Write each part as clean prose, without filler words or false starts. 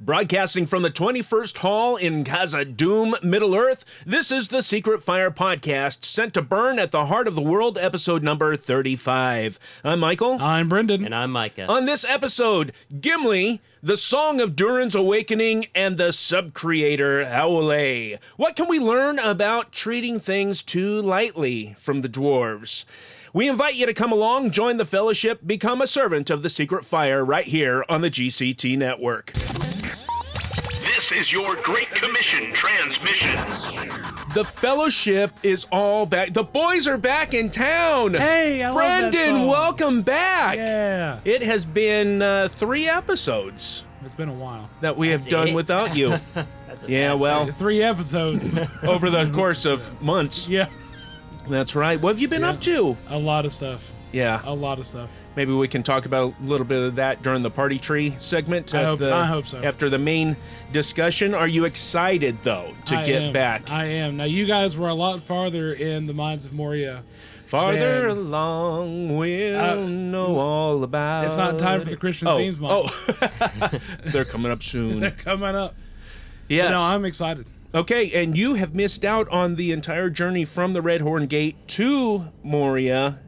Broadcasting from the 21st Hall in Khazad-dûm, Middle-earth, this is the Secret Fire Podcast, sent to burn at the heart of the world, episode number 35. I'm Michael. I'm Brenden. And I'm Micah. On this episode, Gimli, the Song of Durin's awakening, and the sub-creator, Aulë. What can we learn about treating things too lightly from the dwarves? We invite you to come along, join the fellowship, become a servant of the Secret Fire right here on the GCT network. This is your Great Commission transmission. The fellowship is all back. The boys are back in town. Hey, I love that Brenden, song. welcome back. Yeah. It has been 3 episodes It's been a while. that we have done it. without you. That's a Yeah, bad well, 3 episodes. over the course of months. Yeah. That's right. What have you been Yeah. up to? A lot of stuff. Yeah. A lot of stuff. Maybe we can talk about a little bit of that during the party tree segment. I hope so. After the main discussion. Are you excited, though, to I get am. back? I am. Now, you guys were a lot farther in the Mines of Moria. Farther Man. along, we'll know all about It's not time for the Christian themes, Mike. Oh, they're coming up soon. They're coming up. Yes. No, I'm excited. Okay, and you have missed out on the entire journey from the Red Horn Gate to Moria,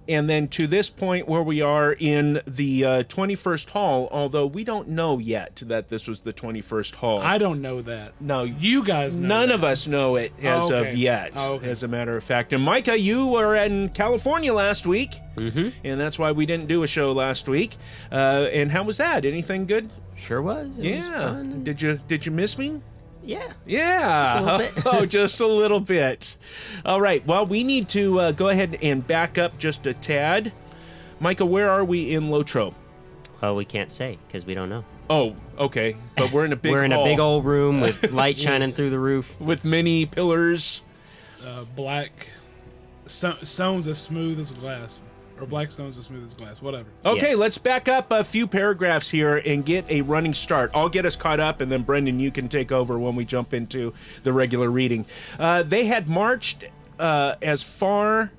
and then to this point where we are in the 21st Hall, although we don't know yet that this was the 21st Hall. I don't know that. No, You guys know none that. of us know it as Okay. of yet, Okay. as a matter of fact. And Micah, you were in California last week, and that's why we didn't do a show last week. And how was that? Anything good? Sure was. It was fun. Did you miss me? Yeah. Yeah. Just a little bit. Oh, just a little bit. All right. Well, we need to go ahead and back up just a tad. Micah, where are we in Lotro? Well, we can't say because we don't know. Oh, okay. But we're in a big We're in a hall big old room with light shining through the roof. with many pillars. Black stones as smooth as glass. Or black stones as smooth as glass. Whatever. Okay, Yes. let's back up a few paragraphs here and get a running start. I'll get us caught up, and then Brenden, you can take over when we jump into the regular reading. They had marched as far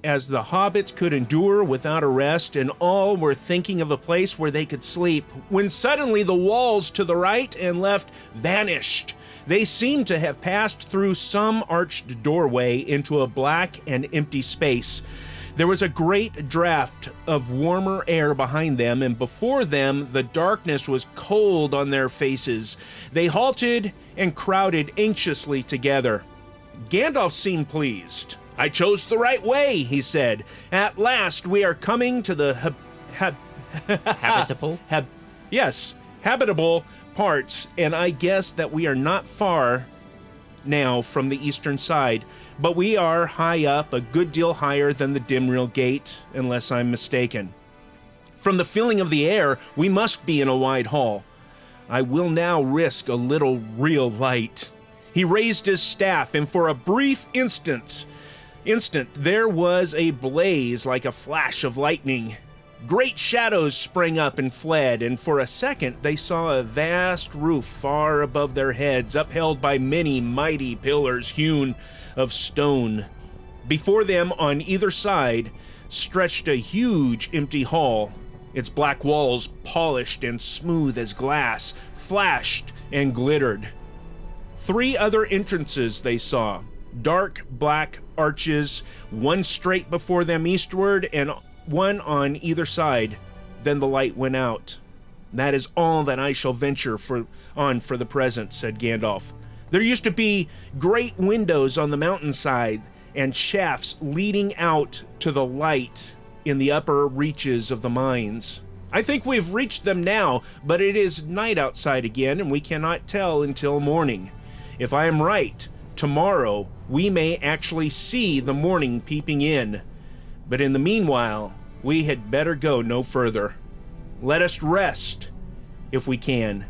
as the hobbits could endure without a rest, and all were thinking of a place where they could sleep, when suddenly the walls to the right and left vanished. They seemed to have passed through some arched doorway into a black and empty space. There was a great draught of warmer air behind them, and before them the darkness was cold on their faces. They halted and crowded anxiously together. Gandalf seemed pleased. "I chose the right way," he said. "At last we are coming to the Habitable? habitable parts, and I guess that we are not far now from the eastern side, but we are high up, a good deal higher than the Dimril Gate, unless I'm mistaken. From the feeling of the air, we must be in a wide hall. I will now risk a little real light." He raised his staff, and for a brief instant, there was a blaze like a flash of lightning. Great shadows sprang up and fled, and for a second they saw a vast roof far above their heads, upheld by many mighty pillars hewn of stone. Before them, on either side, stretched a huge empty hall. Its black walls, polished and smooth as glass, flashed and glittered. 3 other entrances they saw, dark black arches, one straight before them eastward and one on either side. Then the light went out. "That is all that I shall venture on for the present," said Gandalf. "There used to be great windows on the mountainside and shafts leading out to the light in the upper reaches of the mines. I think we've reached them now, but it is night outside again, and we cannot tell until morning. If I am right, tomorrow we may actually see the morning peeping in. But in the meanwhile, we had better go no further. Let us rest, if we can.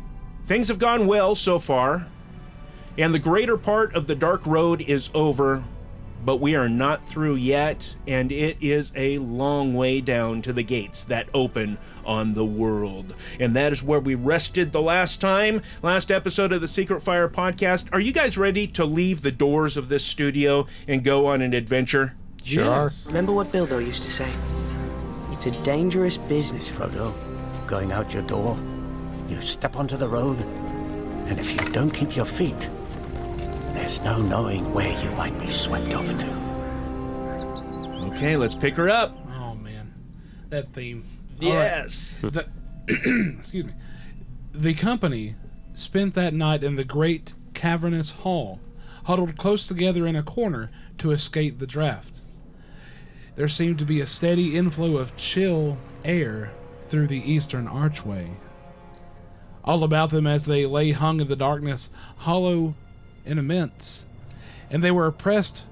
Things have gone well so far, and the greater part of the dark road is over, but we are not through yet, and it is a long way down to the gates that open on the world." And that is where we rested the last time, last episode of the Secret Fire Podcast. Are you guys ready to leave the doors of this studio and go on an adventure? Sure are. Yes. Remember what Bilbo used to say? It's a dangerous business. Frodo, going out your door, you step onto the road, And if you don't keep your feet, there's no knowing where you might be swept off to. Okay, let's pick her up. Oh man, that theme. Yes. All right. Excuse me. The company spent that night in the great cavernous hall, huddled close together in a corner to escape the draft. There seemed to be a steady inflow of chill air through the eastern archway. All about them as they lay hung in the darkness, hollow and immense, and they were oppressed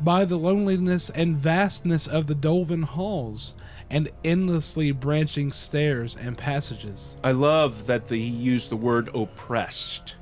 by the loneliness and vastness of the dolven halls and endlessly branching stairs and passages. I love that he used the word oppressed.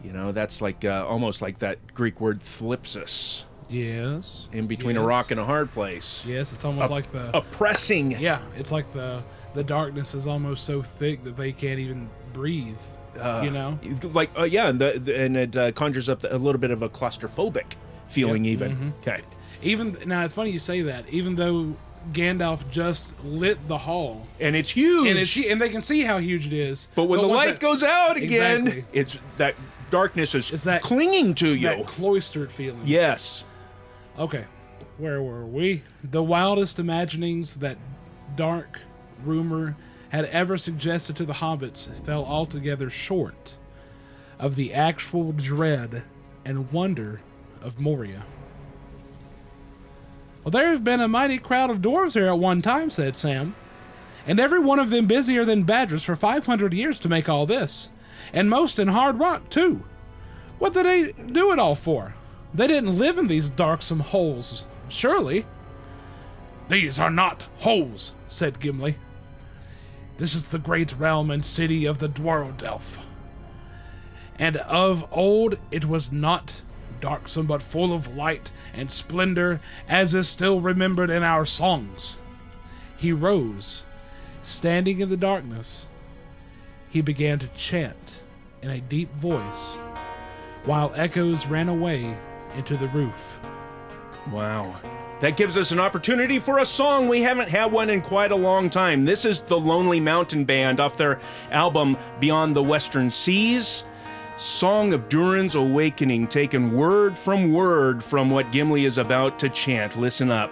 You know, that's like almost like that Greek word thlipsis. Yes. In between a rock and a hard place. Yes, it's almost like the... Oppressing. Yeah, it's like the darkness is almost so thick that they can't even breathe, you know? Like, yeah, and it conjures up a little bit of a claustrophobic feeling even. Mm-hmm. Okay. Even, now it's funny you say that, even though Gandalf just lit the hall. And it's huge. And they can see how huge it is. But when the light goes out again, exactly. it's that darkness is that clinging to you. That cloistered feeling. Yes. Okay, where were we? The wildest imaginings that dark rumor had ever suggested to the hobbits fell altogether short of the actual dread and wonder of Moria. Well, there have been a mighty crowd of dwarves here at one time, said Sam, and every one of them busier than badgers for 500 years to make all this, and most in hard rock, too. What did they do it all for? They didn't live in these darksome holes, surely. These are not holes, said Gimli. This is the great realm and city of the Dwarf. And of old it was not darksome, but full of light and splendor, as is still remembered in our songs. He rose, standing in the darkness. He began to chant in a deep voice, while echoes ran away into the roof. Wow. That gives us an opportunity for a song. We haven't had one in quite a long time. This is the Lonely Mountain Band off their album Beyond the Western Seas. Song of Durin's Awakening, taken word from what Gimli is about to chant. Listen up.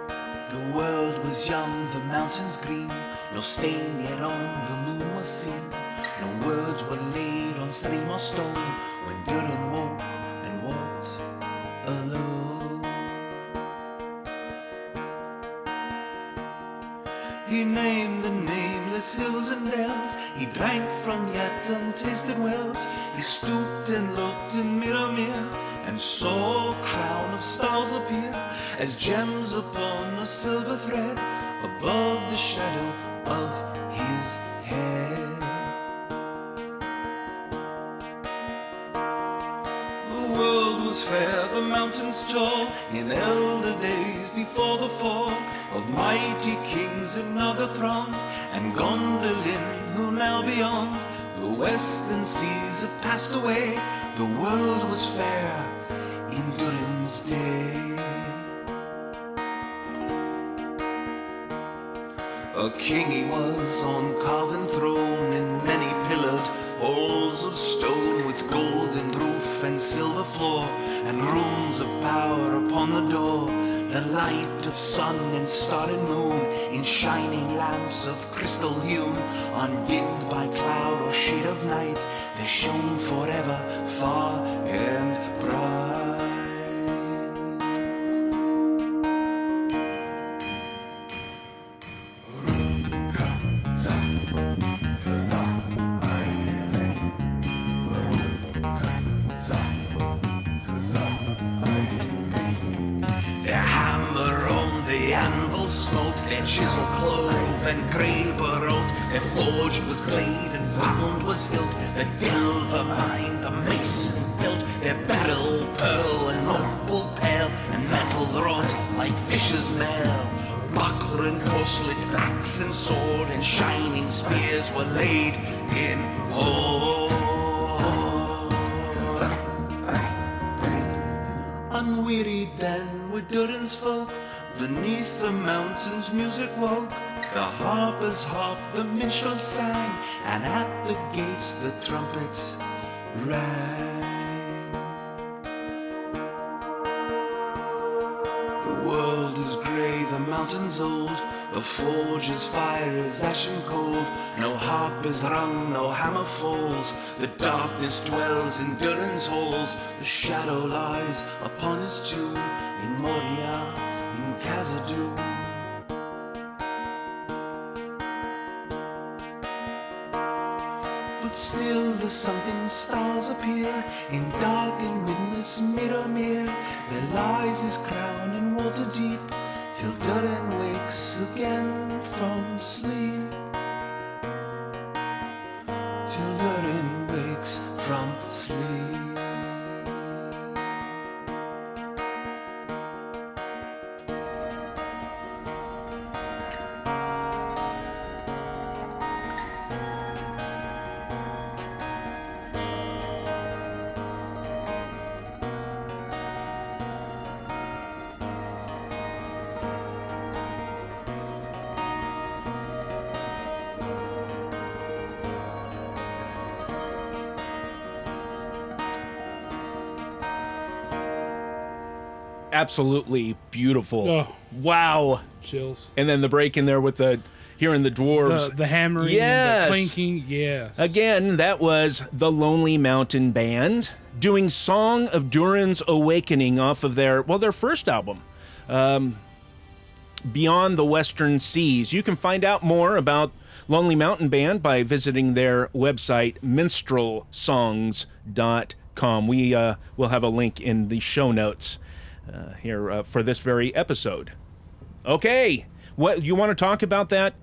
The world was young, the mountains green, no stain yet on the moon was seen. No words were laid on stream or stone when Durin woke and walked alone. He named the nameless hills and dells. He drank from yet untasted wells. He stooped and looked in Miramir and saw a crown of stars appear as gems upon a silver thread above the shadow of his head. The world was fair, the mountains tall, in elder days before the fall of mighty kings in Nagathron and Gondolin, who now beyond the western seas have passed away. The world was fair in Durin's day. A king he was on carven throne in many pillared halls of stone, with golden roof and silver floor and runes of power upon the door. The light of sun and star and moon in shining lamps of crystal hewn, undimmed by cloud or shade of night, they shone forever far and bright. Their chisel clove and graver wrote, their forged was blade and wound was hilt, the delver mined, the mason built, their barrel pearl and opal pale, and metal wrought like fish's mail. Buckler and corslet, axe and sword, and shining spears were laid in ore. Unwearied then were Durin's folk, beneath the mountain's music woke, The harpers harped, the minstrels sang, and at the gates the trumpets rang. The world is grey, the mountains old, the forge's fire is ashen cold. No harp is rung, no hammer falls. The darkness dwells in Durin's halls. The shadow lies upon his tomb in Moria, in Khazad-dûm. But still the sunken stars appear in dark and windless Mirror. There lies his crown in water deep, till Durin wakes again from sleep. Till Durin wakes from sleep. Absolutely beautiful. Oh. Wow. Chills. And then the break in there with the hearing the dwarves. The hammering, Yes. the clinking, yes. Again, that was the Lonely Mountain Band doing Song of Durin's Awakening off of their first album, Beyond the Western Seas. You can find out more about Lonely Mountain Band by visiting their website, minstrelsongs.com. We will have a link in the show notes here for this very episode. Okay, what you want to talk about that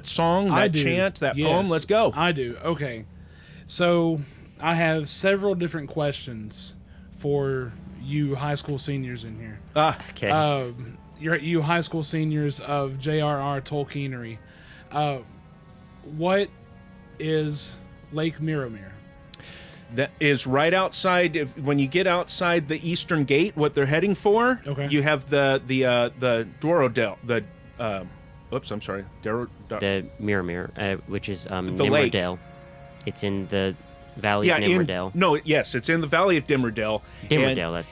song, that chant, that poem? Let's go. I do. Okay. So I have several different questions for you high school seniors in here. Okay. You high school seniors of j.r.r. Tolkienery. What is Lake Mirror? That is right outside. When you get outside the eastern gate, what they're heading for, okay. You have the Dwarrodale, the Mirror, which is lake. Nimmerdale. It's in the Valley of Nimmerdale. It's in the Valley of Dimmerdale.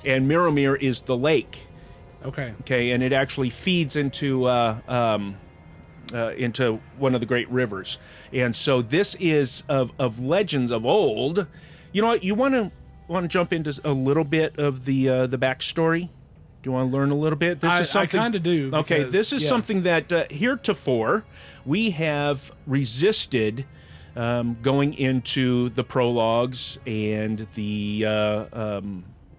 And Mirror is the lake. Okay. Okay, and it actually feeds into one of the great rivers. And so this is of legends of old. You know what? You want to jump into a little bit of the backstory? Do you want to learn a little bit? I kind of do. Okay, this is something that heretofore we have resisted going into the prologues and the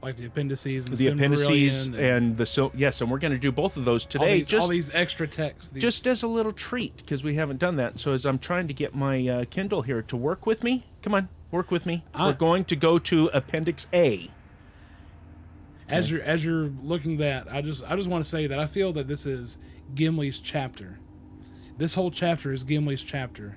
like the appendices and and we're going to do both of those today. All these extra texts, just as a little treat, because we haven't done that. So as I'm trying to get my Kindle here to work with me, come on, work with me. We're going to go to Appendix A. As you're looking at that, I just want to say that I feel that this is Gimli's chapter. This whole chapter is Gimli's chapter,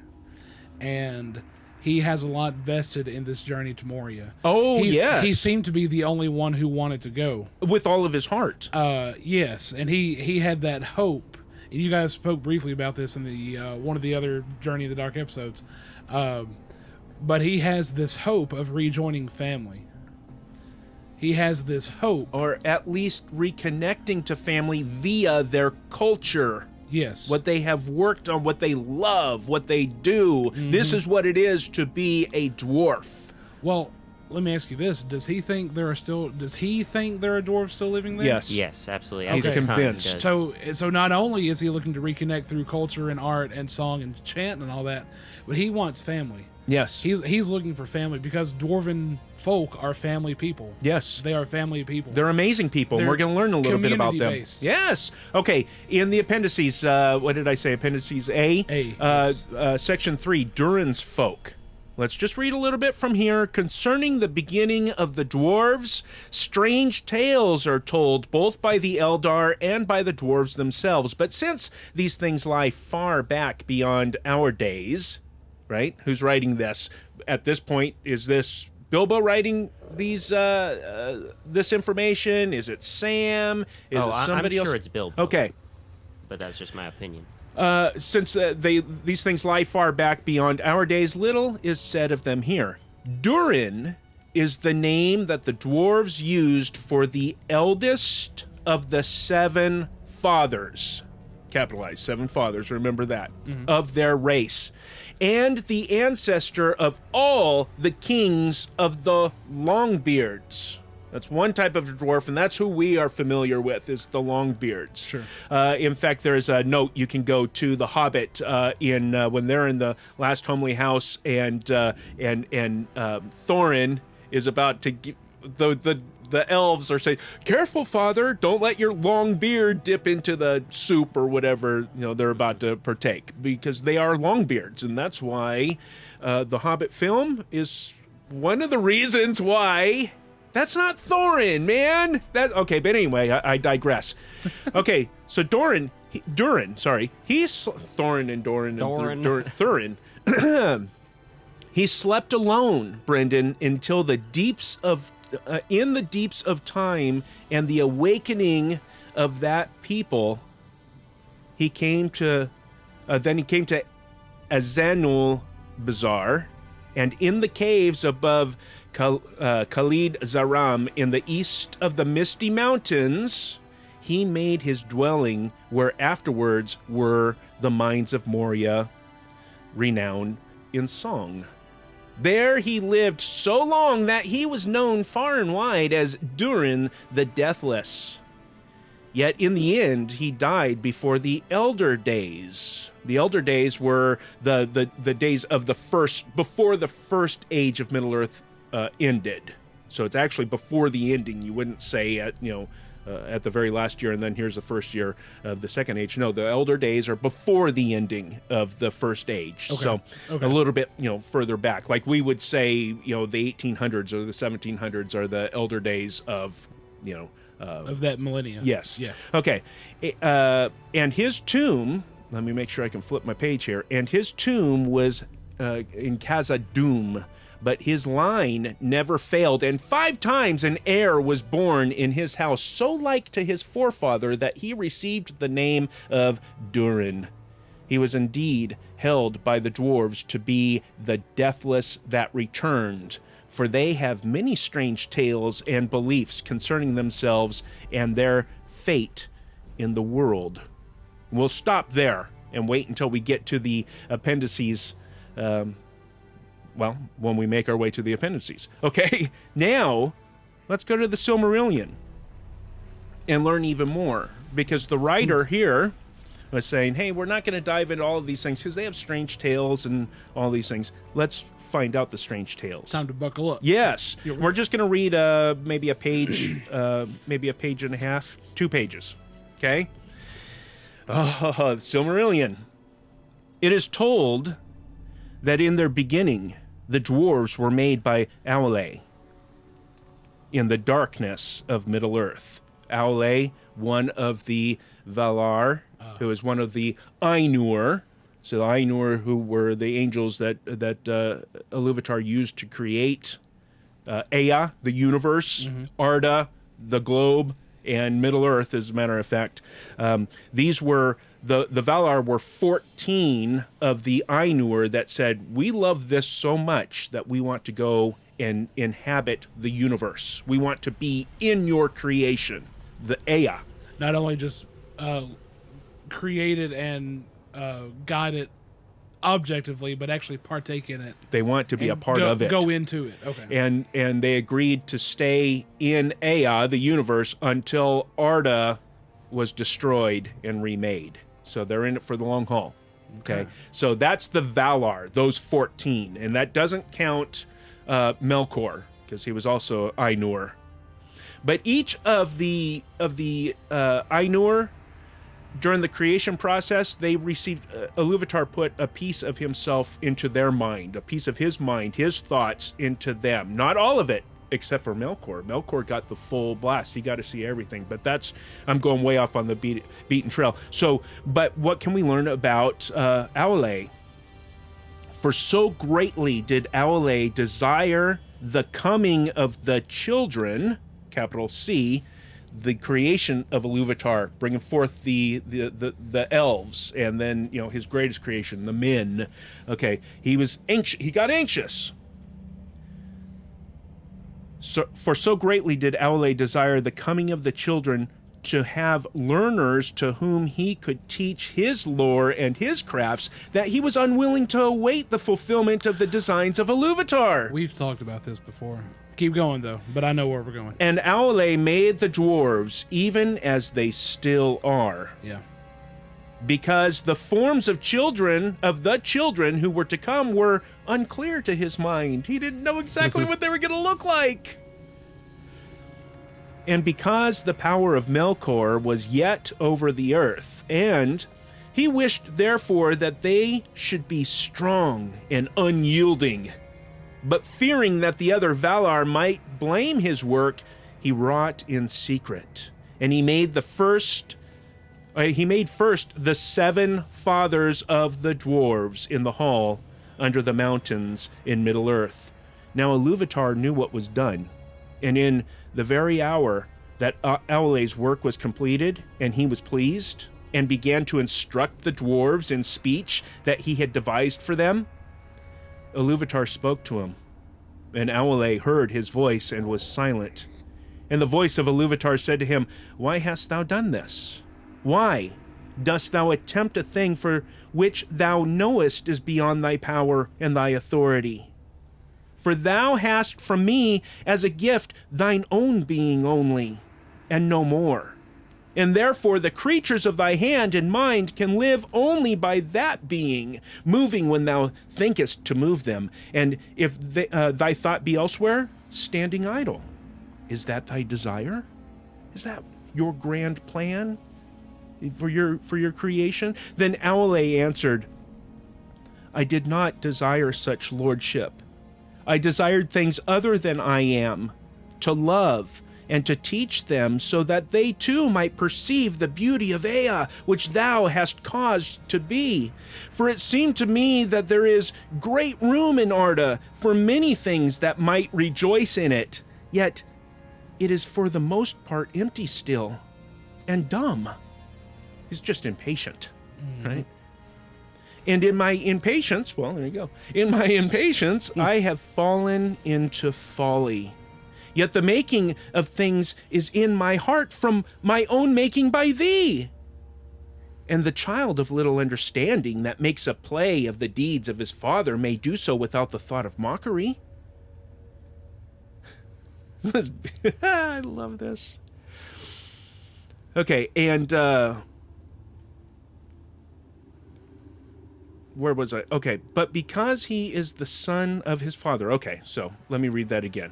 and he has a lot vested in this journey to Moria. Oh, yes. He seemed to be the only one who wanted to go. With all of his heart. Yes, and he had that hope. And you guys spoke briefly about this in the one of the other Journey of the Dark episodes. But he has this hope of rejoining family. He has this hope. Or at least reconnecting to family via their culture. Yes. What they have worked on, what they love, what they do. Mm-hmm. This is what it is to be a dwarf. Well, let me ask you this. Does he think there are dwarves still living there? Yes, absolutely. He's convinced. So not only is he looking to reconnect through culture and art and song and chant and all that, but he wants family. Yes. He's looking for family because dwarven folk are family people. Yes. They are family people. They're amazing people, and we're going to learn a little bit about them. Based. Yes. Okay, in the appendices, what did I say? Appendices A? Yes. Section 3, Durin's folk. Let's just read a little bit from here. Concerning the beginning of the dwarves, strange tales are told both by the Eldar and by the dwarves themselves. But since these things lie far back beyond our days, right? Who's writing this? At this point, is this Bilbo writing these this information? Is it Sam? Is it somebody I'm else? sure it's Bilbo. Okay. but that's just my opinion. Since these things lie far back beyond our days, little is said of them here. Durin is the name that the dwarves used for the eldest of the 7 fathers, capitalized 7 fathers, remember that, of their race, and the ancestor of all the kings of the Longbeards. That's one type of dwarf, and that's who we are familiar with, is the Longbeards. Sure. In fact, there is a note you can go to the Hobbit when they're in the last homely house, and Thorin is about to give the elves are saying, "Careful, father! Don't let your long beard dip into the soup or whatever they're about to partake," because they are Longbeards, and that's why the Hobbit film is one of the reasons why. That's not Thorin, man. Okay, but anyway, I digress. Okay, so Durin. He's Thorin and Doran and Thurin. He slept alone, Brenden, until the deeps of in the deeps of time and the awakening of that people. He came to Azanul Bazaar, and in the caves above Khalid Zaram in the east of the Misty Mountains, he made his dwelling where afterwards were the mines of Moria, renowned in song. There he lived so long that he was known far and wide as Durin the Deathless. Yet in the end, he died before the Elder Days. The Elder Days were the days of before the first age of Middle-earth ended. So it's actually before the ending. You wouldn't say at the very last year, and then here's the first year of the second age. No, the Elder Days are before the ending of the first age. Okay. So a little bit, further back. Like we would say, the 1800s or the 1700s are the Elder Days of, of that millennia. Yes. Yeah. Okay. And his tomb, let me make sure I can flip my page here. And his tomb was in Khazad-dûm, but his line never failed, and 5 times an heir was born in his house, so like to his forefather that he received the name of Durin. He was indeed held by the dwarves to be the deathless that returned, for they have many strange tales and beliefs concerning themselves and their fate in the world. We'll stop there and wait until we get to the appendices, when we make our way to the appendices. Okay, now let's go to the Silmarillion and learn even more, because the writer here was saying, hey, we're not going to dive into all of these things because they have strange tales and all these things. Let's find out the strange tales. Time to buckle up. Yes. We're just going to read maybe a page, maybe a page and a half, 2 pages. Okay? Oh, the Silmarillion. It is told that in their beginning, the dwarves were made by Aulë in the darkness of Middle-earth. Aulë, one of the Valar, who is one of the Ainur. So the Ainur, who were the angels that Ilúvatar used to create Ea, the universe, Arda, the globe, and Middle-earth, as a matter of fact. These were... The Valar were 14 of the Ainur that said, we love this so much that we want to go and inhabit the universe. We want to be in your creation, the Ea. Not only just create it and guide it objectively, but actually partake in it. They want to be a part of it. Go into it. Okay. And they agreed to stay in Ea, the universe, until Arda was destroyed and remade. So they're in it for the long haul. Okay. So that's the Valar, those 14. And that doesn't count Melkor, because he was also Ainur. But each of the Ainur, during the creation process, they received, Ilúvatar put a piece of himself into their mind, a piece of his mind, his thoughts into them. Not all of it, except for Melkor. Melkor got the full blast. He got to see everything. But I'm going way off on the beaten trail. So, but what can we learn about Aulë? For so greatly did Aulë desire the coming of the children, capital C, the creation of Iluvatar, bringing forth the elves, and then, you know, his greatest creation, the men. Okay, he was anxious. He got anxious. For so greatly did Aulë desire the coming of the children to have learners to whom he could teach his lore and his crafts, that he was unwilling to await the fulfillment of the designs of Iluvatar. We've talked about this before. Keep going, though, but I know where we're going. And Aulë made the dwarves even as they still are. Yeah. Because the forms of the children who were to come were unclear to his mind. He didn't know exactly what they were going to look like. And because the power of Melkor was yet over the earth, and he wished therefore that they should be strong and unyielding. But fearing that the other Valar might blame his work, he wrought in secret. And he made first the 7 fathers of the dwarves in the hall under the mountains in Middle-earth. Now Iluvatar knew what was done, and in the very hour that Aulë's work was completed, and he was pleased, and began to instruct the dwarves in speech that he had devised for them, Iluvatar spoke to him, and Aulë heard his voice and was silent. And the voice of Iluvatar said to him, "Why hast thou done this? Why dost thou attempt a thing for which thou knowest is beyond thy power and thy authority? For thou hast from me as a gift thine own being only, and no more. And therefore the creatures of thy hand and mind can live only by that being, moving when thou thinkest to move them. And if thy thought be elsewhere, standing idle. Is that thy desire? Is that your grand plan for your creation?" Then Aulë answered, "I did not desire such lordship. I desired things other than I am, to love and to teach them, so that they too might perceive the beauty of Ea, which thou hast caused to be. For it seemed to me that there is great room in Arda for many things that might rejoice in it, yet it is for the most part empty still, and dumb." He's just impatient, right? "And in my impatience," well, there you go. "In my impatience, I have fallen into folly. Yet the making of things is in my heart from my own making by thee. And the child of little understanding that makes a play of the deeds of his father may do so without the thought of mockery." I love this. Okay, and where was I? Okay, "But because he is the son of his father." Okay, so let me read that again.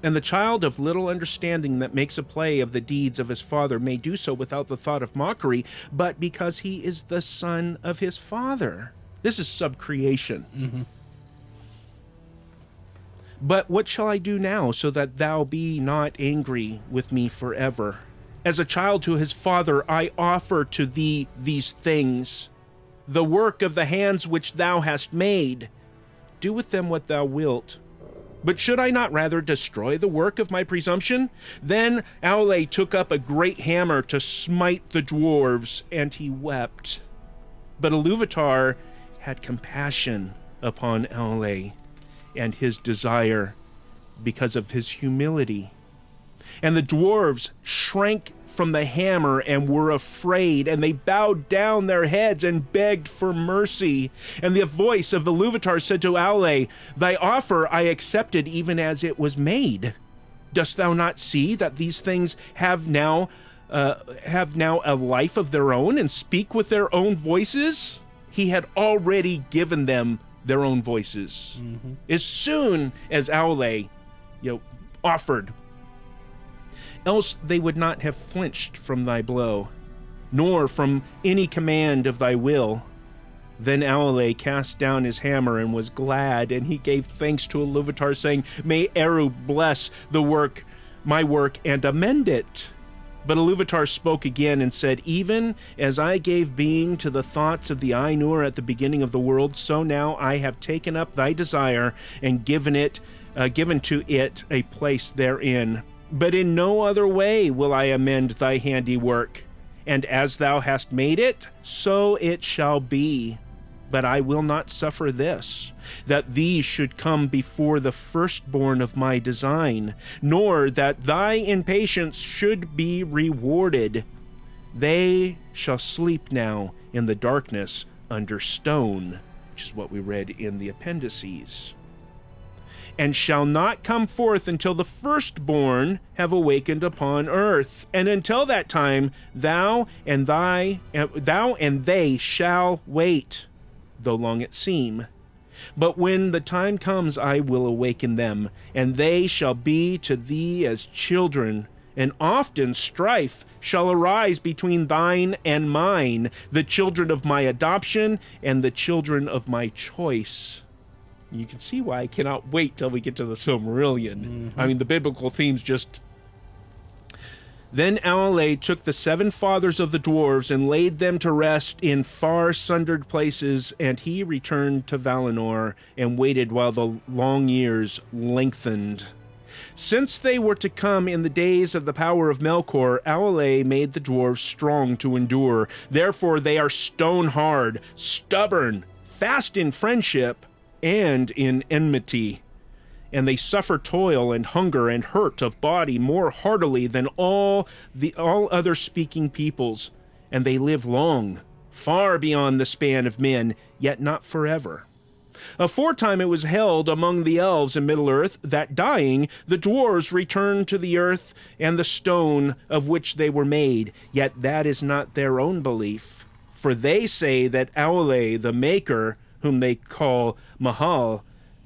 "And the child of little understanding that makes a play of the deeds of his father may do so without the thought of mockery, but because he is the son of his father." This is subcreation. Mm-hmm. "But what shall I do now, so that thou be not angry with me forever? As a child to his father, I offer to thee these things, the work of the hands which thou hast made. Do with them what thou wilt. But should I not rather destroy the work of my presumption?" Then Aulë took up a great hammer to smite the dwarves, and he wept. But Iluvatar had compassion upon Aulë and his desire because of his humility. And the dwarves shrank from the hammer and were afraid, and they bowed down their heads and begged for mercy. And the voice of Iluvatar said to Aulë, "Thy offer I accepted even as it was made. Dost thou not see that these things have now a life of their own and speak with their own voices?" He had already given them their own voices. Mm-hmm. As soon as Aulë, offered, "Else they would not have flinched from thy blow, nor from any command of thy will." Then Aulë cast down his hammer and was glad, and he gave thanks to Iluvatar, saying, "May Eru bless my work, and amend it." But Iluvatar spoke again and said, "Even as I gave being to the thoughts of the Ainur at the beginning of the world, so now I have taken up thy desire and given to it a place therein. but in no other way will I amend thy handiwork. And as thou hast made it, so it shall be. But I will not suffer this, that these should come before the firstborn of my design, nor that thy impatience should be rewarded. They shall sleep now in the darkness under stone, which is what we read in the appendices, and shall not come forth until the firstborn have awakened upon earth. And until that time, thou and they shall wait, though long it seem. But when the time comes, I will awaken them, and they shall be to thee as children. And often strife shall arise between thine and mine, the children of my adoption and the children of my choice. You can see why I cannot wait till we get to the Silmarillion. I mean, the biblical themes just... Then Aulë took the 7 fathers of the dwarves and laid them to rest in far sundered places, and he returned to Valinor and waited while the long years lengthened. Since they were to come in the days of the power of Melkor, Aulë made the dwarves strong to endure. Therefore they are stone hard, stubborn, fast in friendship, and in enmity. And they suffer toil and hunger and hurt of body more heartily than all other speaking peoples. And they live long, far beyond the span of men, yet not forever. Aforetime it was held among the elves in Middle-earth that dying, the dwarves returned to the earth and the stone of which they were made. Yet that is not their own belief. For they say that Aulë, the maker, whom they call Mahal,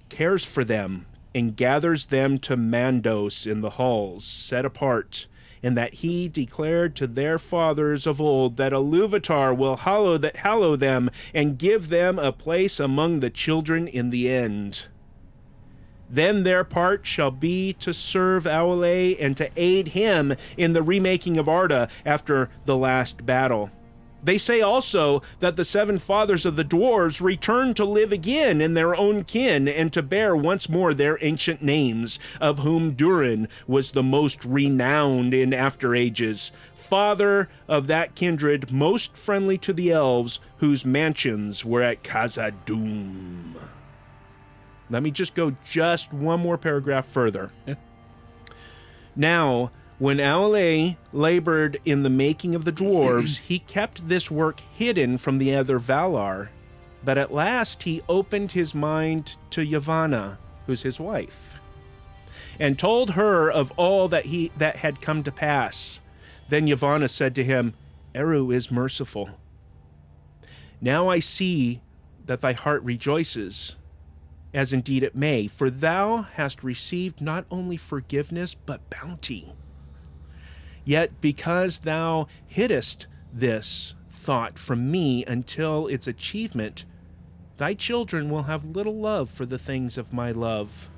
cares for them and gathers them to Mandos in the halls set apart, and that he declared to their fathers of old that Ilúvatar will hallow them and give them a place among the children in the end. Then their part shall be to serve Aulë and to aid him in the remaking of Arda after the last battle. They say also that the 7 fathers of the dwarves return to live again in their own kin and to bear once more their ancient names, of whom Durin was the most renowned in after ages, father of that kindred most friendly to the elves, whose mansions were at Khazad-dûm. Let me just go just one more paragraph further. Now, when Aulë labored in the making of the dwarves, he kept this work hidden from the other Valar. But at last he opened his mind to Yavanna, who's his wife, and told her of all that had come to pass. Then Yavanna said to him, Eru is merciful. Now I see that thy heart rejoices, as indeed it may, for thou hast received not only forgiveness, but bounty. Yet because thou hiddest this thought from me until its achievement, thy children will have little love for the things of my love.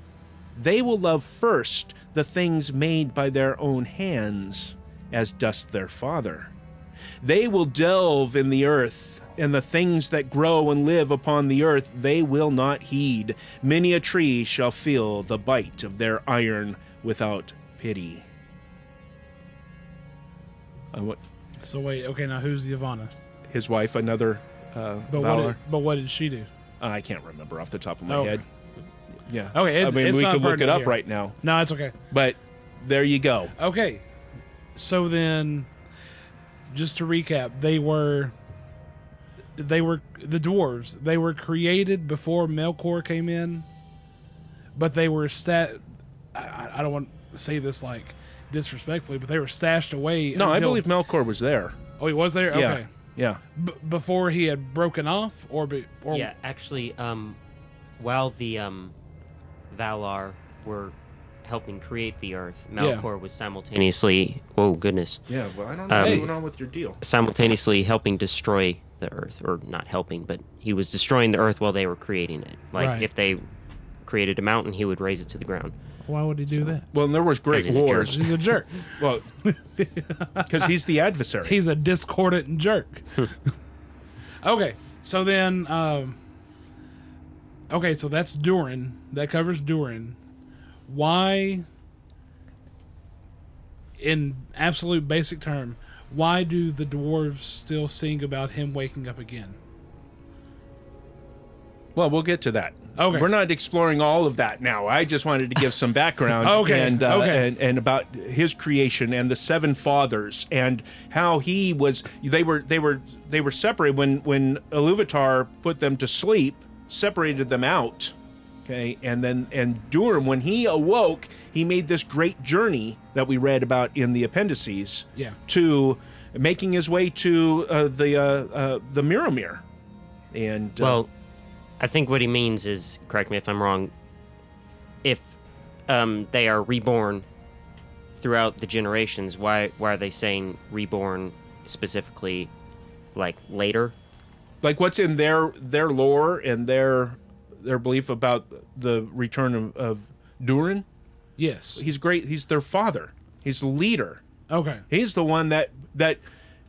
They will love first the things made by their own hands, as does their father. They will delve in the earth, and the things that grow and live upon the earth they will not heed. Many a tree shall feel the bite of their iron without pity. So wait, okay, now who's Yavanna? His wife, another Valar. What did she do? I can't remember off the top of my head. Yeah. Okay, it's we not could look it up here. right now. No, it's okay. But there you go. Okay. So then, just to recap, they were the dwarves. They were created before Melkor came in, but they were I don't want to say this like disrespectfully, but they were stashed away. No, I believe Melkor was there. Oh, he was there? Yeah. Okay. Yeah. Before he had broken off, or yeah, actually, while the Valar were helping create the Earth, Melkor was simultaneously. Oh goodness. Yeah. Well, I don't know what's going on with your deal. Simultaneously helping destroy the Earth, or not helping, but he was destroying the Earth while they were creating it. Like if they created a mountain, he would raise it to the ground. Why would he do that? Well, and there was great wars. He's a jerk. Well, because he's the adversary. He's a discordant jerk. Okay, so then, so that's Durin. That covers Durin. Why in absolute basic term, why do the dwarves still sing about him waking up again? Well, we'll get to that. Okay. We're not exploring all of that now. I just wanted to give some background and about his creation and the seven fathers and how he was. They were separated when Iluvatar put them to sleep, separated them out. Okay, and Durin, when he awoke, he made this great journey that we read about in the appendices. Yeah. To making his way to the Mirror. And Well, I think what he means is, correct me if I'm wrong, if they are reborn throughout the generations, why are they saying reborn specifically, like, later? like what's in their lore and their belief about the return of Durin. Yes. He's great. He's their father. He's the leader. Okay. He's the one that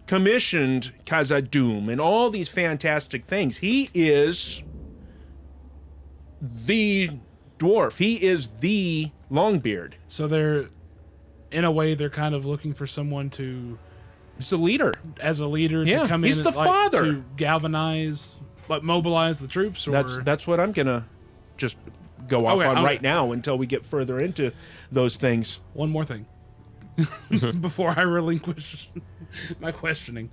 commissioned Khazad-dûm and all these fantastic things. He is the dwarf. He is the Longbeard. So they're, in a way, they're kind of looking for someone to, He's the leader. as a leader, Yeah, to come in he's and, the father. to galvanize, but mobilize the troops. Or That's what I'm gonna just go off Okay, on okay. right now until we get further into those things. one more thing before I relinquish my questioning.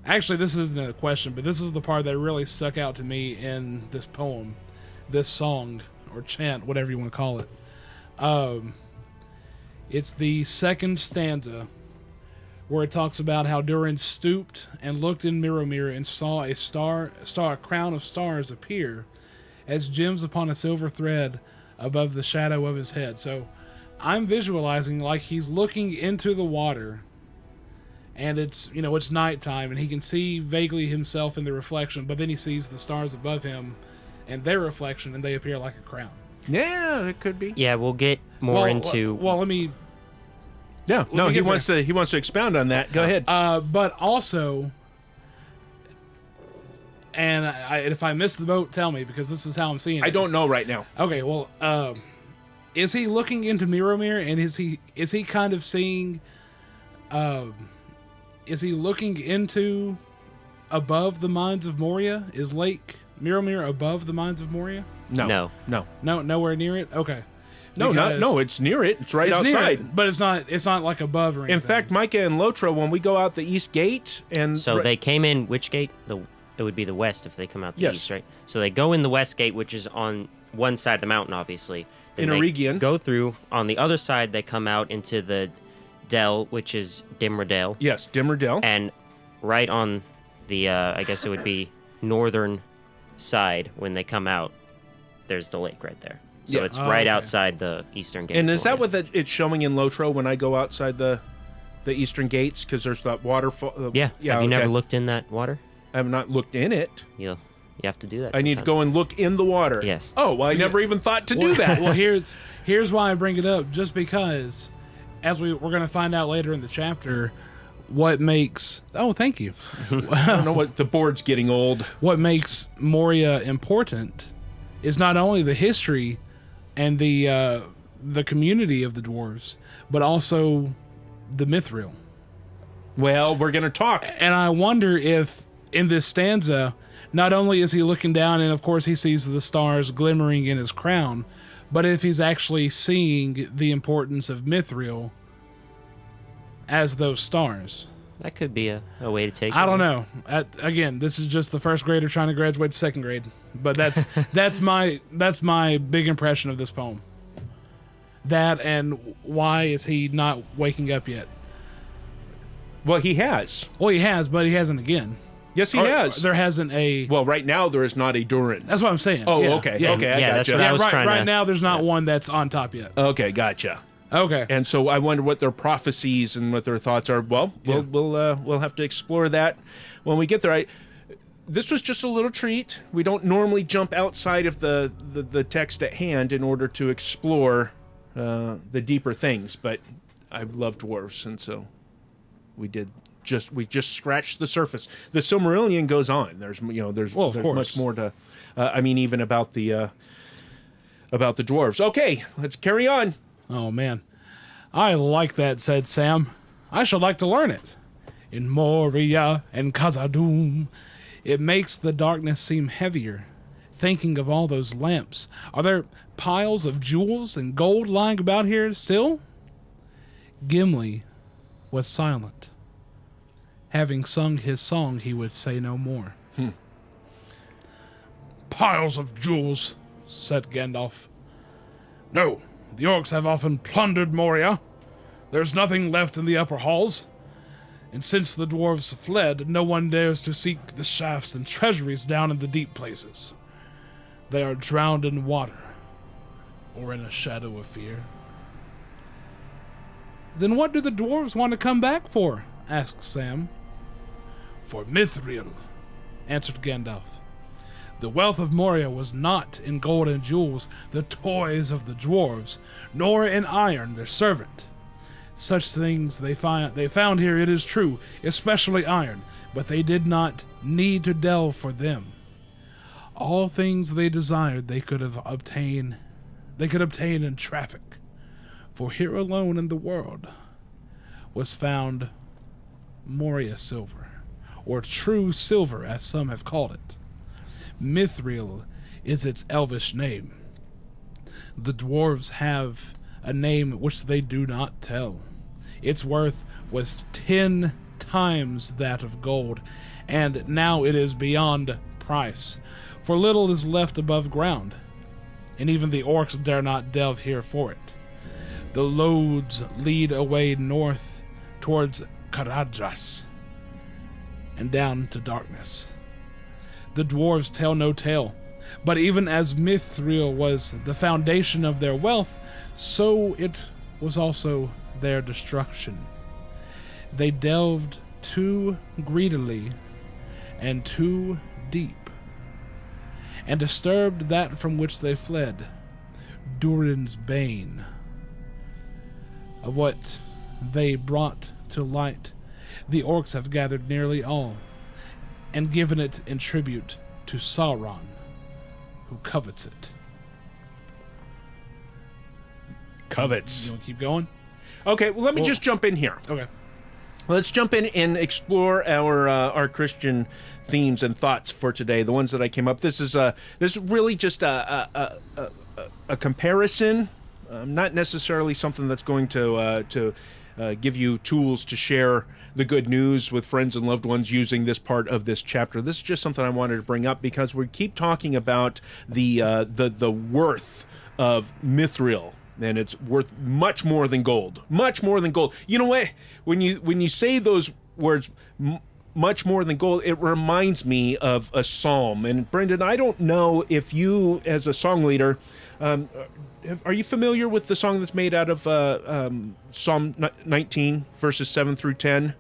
Actually, this isn't a question, but this is the part that really stuck out to me in this poem, this song or chant, whatever you want to call it. It's the second stanza where it talks about how Durin stooped and looked in Mirror and saw a crown of stars appear as gems upon a silver thread above the shadow of his head. So I'm visualizing like he's looking into the water, and it's nighttime, and he can see vaguely himself in the reflection, but then he sees the stars above him and their reflection, and they appear like a crown. Yeah, it could be. Yeah, we'll get more into... Well, let me... Yeah, no, me he get wants to expound on that. Go ahead. But also, and if I miss the boat, tell me, because this is how I'm seeing it. I don't know right now. Okay, well, is he looking into Mirror, and is he kind of seeing? Is he looking into above the mines of Moria? Is Lake Mirror above the mines of Moria? No. No, nowhere near it. Okay. No, it's near it. It's right Near outside. it, but it's not like above or anything. In fact, Micah and Lotra, when we go out the east gate, and So they came in which gate? It would be the west if they come out the Yes. east, right? So they go in the west gate, which is on one side of the mountain, obviously. Then In they Eregion. go through. On the other side, they come out into the Dell, which is Dimradale. yes, Dimmerdale. And right on the, I guess it would be northern side when they come out, there's the lake right there. So Yeah. it's Oh, right okay. outside the eastern gate. And of is that Moria. what it's showing in Lotro when I go outside the eastern gates? Because there's that waterfall. Yeah. Have you never okay. looked in that water? I have not looked in it. You have to do that. I need to sometime. go and look in the water. Yes. Oh, well, I never even thought to do that. Well, here's why I bring it up. Just because, as we're going to find out later in the chapter, what makes... Oh, thank you. I don't know what the board's getting old. What makes Moria important is not only the history and the community of the dwarves, but also the mithril. Well, we're going to talk. And I wonder if in this stanza, not only is he looking down and of course he sees the stars glimmering in his crown, but if he's actually seeing the importance of mithril as those stars. That could be a way to take it. I don't know. Again, this is just the first grader trying to graduate to second grade, but that's my big impression of this poem. That, and why is he not waking up yet? Well, he has. Well, he has, but he hasn't again. Yes, he Or has. There hasn't a... Well, right now there is not a Durin. That's what I'm saying. Oh, Yeah, okay. yeah. Okay, I Yeah, that's gotcha. what I Yeah, was right, trying right to... now there's not one that's on top yet. Okay, gotcha. Okay. And so I wonder what their prophecies and what their thoughts are. Well, Yeah. we'll have to explore that when we get there. This was just a little treat. We don't normally jump outside of the text at hand in order to explore the deeper things, but I love dwarves, and so we just scratched the surface. The Silmarillion goes on. There's Well, of there's course. much more to. Even about the dwarves. Okay, let's carry on. Oh man. I like that, said Sam. I should like to learn it. In Moria and Khazad-dûm, it makes the darkness seem heavier. Thinking of all those lamps. Are there piles of jewels and gold lying about here still? Gimli was silent. Having sung his song, he would say no more. Piles of jewels, said Gandalf. No, the orcs have often plundered Moria. There's nothing left in the upper halls. And since the dwarves fled, no one dares to seek the shafts and treasuries down in the deep places. They are drowned in water, or in a shadow of fear. Then what do the dwarves want to come back for? Asked Sam. For Mithril, answered Gandalf. The wealth of Moria was not in gold and jewels, the toys of the dwarves, nor in iron, their servant. Such things they found here, it is true, especially iron, but they did not need to delve for them. All things they desired they could obtain in traffic, for here alone in the world was found Moria silver, or true silver as some have called it. Mithril is its elvish name. The dwarves have a name which they do not tell. Its worth was 10 times that of gold, and now it is beyond price, for little is left above ground, and even the orcs dare not delve here for it. The lodes lead away north towards Caradhras, and down into darkness. The dwarves tell no tale, but even as Mithril was the foundation of their wealth, so it was also their destruction. They delved too greedily and too deep, and disturbed that from which they fled, Durin's bane. Of what they brought to light, the orcs have gathered nearly all, and given it in tribute to Sauron, who covets it. Covets. You want to keep going? Okay, well, let me just jump in here. Okay. Let's jump in and explore our Christian themes and thoughts for today. The ones that I came up. This is really just a comparison, not necessarily something that's going to give you tools to share the good news with friends and loved ones using this part of this chapter. This is just something I wanted to bring up because we keep talking about the worth of Mithril. And it's worth much more than gold. Much more than gold. You know what? When you say those words, much more than gold, it reminds me of a psalm. And Brenden, I don't know if you, as a song leader, are you familiar with the song that's made out of Psalm 19, verses 7 through 10?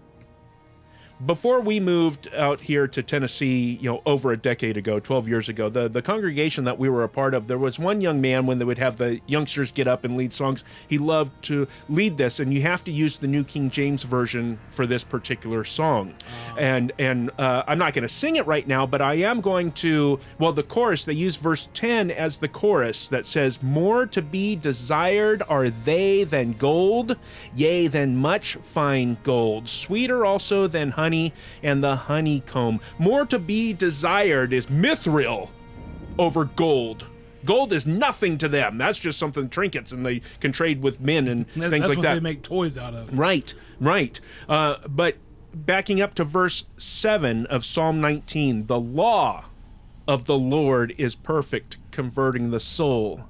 Before we moved out here to Tennessee, over a decade ago, 12 years ago, the congregation that we were a part of, there was one young man when they would have the youngsters get up and lead songs. He loved to lead this, and you have to use the New King James Version for this particular song. And I'm not going to sing it right now, but I am going to, the chorus, they use verse 10 as the chorus that says, "More to be desired are they than gold, yea, than much fine gold, sweeter also than honey and the honeycomb. More to be desired is Mithril over gold. Gold is nothing to them. That's just something, trinkets, and they can trade with men and things like that. That's what they make toys out of. Right. But backing up to verse 7 of Psalm 19, the law of the Lord is perfect, converting the soul.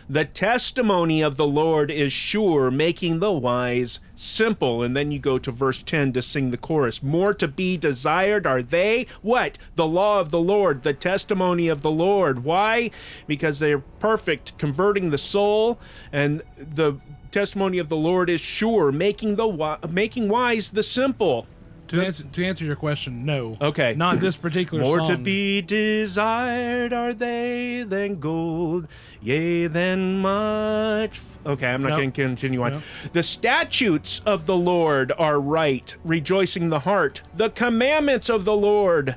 The testimony of the Lord is sure, making the wise simple. And then you go to verse 10 to sing the chorus. More to be desired are they. What? The law of the Lord, the testimony of the Lord. Why? Because they are perfect, converting the soul. And the testimony of the Lord is sure, making wise the simple. To answer your question, no. Okay. Not this particular More song. to be desired are they than gold, yea, than much... Okay, I'm not going to continue on. The statutes of the Lord are right, rejoicing the heart. The commandments of the Lord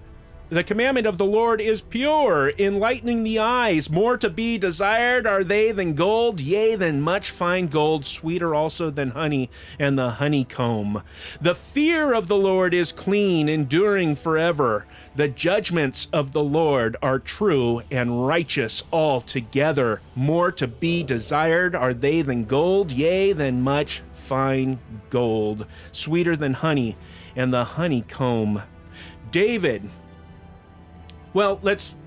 The commandment of the Lord is pure, enlightening the eyes. More to be desired are they than gold, yea, than much fine gold, sweeter also than honey and the honeycomb. The fear of the Lord is clean, enduring forever. The judgments of the Lord are true and righteous altogether. More to be desired are they than gold, yea, than much fine gold, sweeter than honey and the honeycomb. David. Well, let's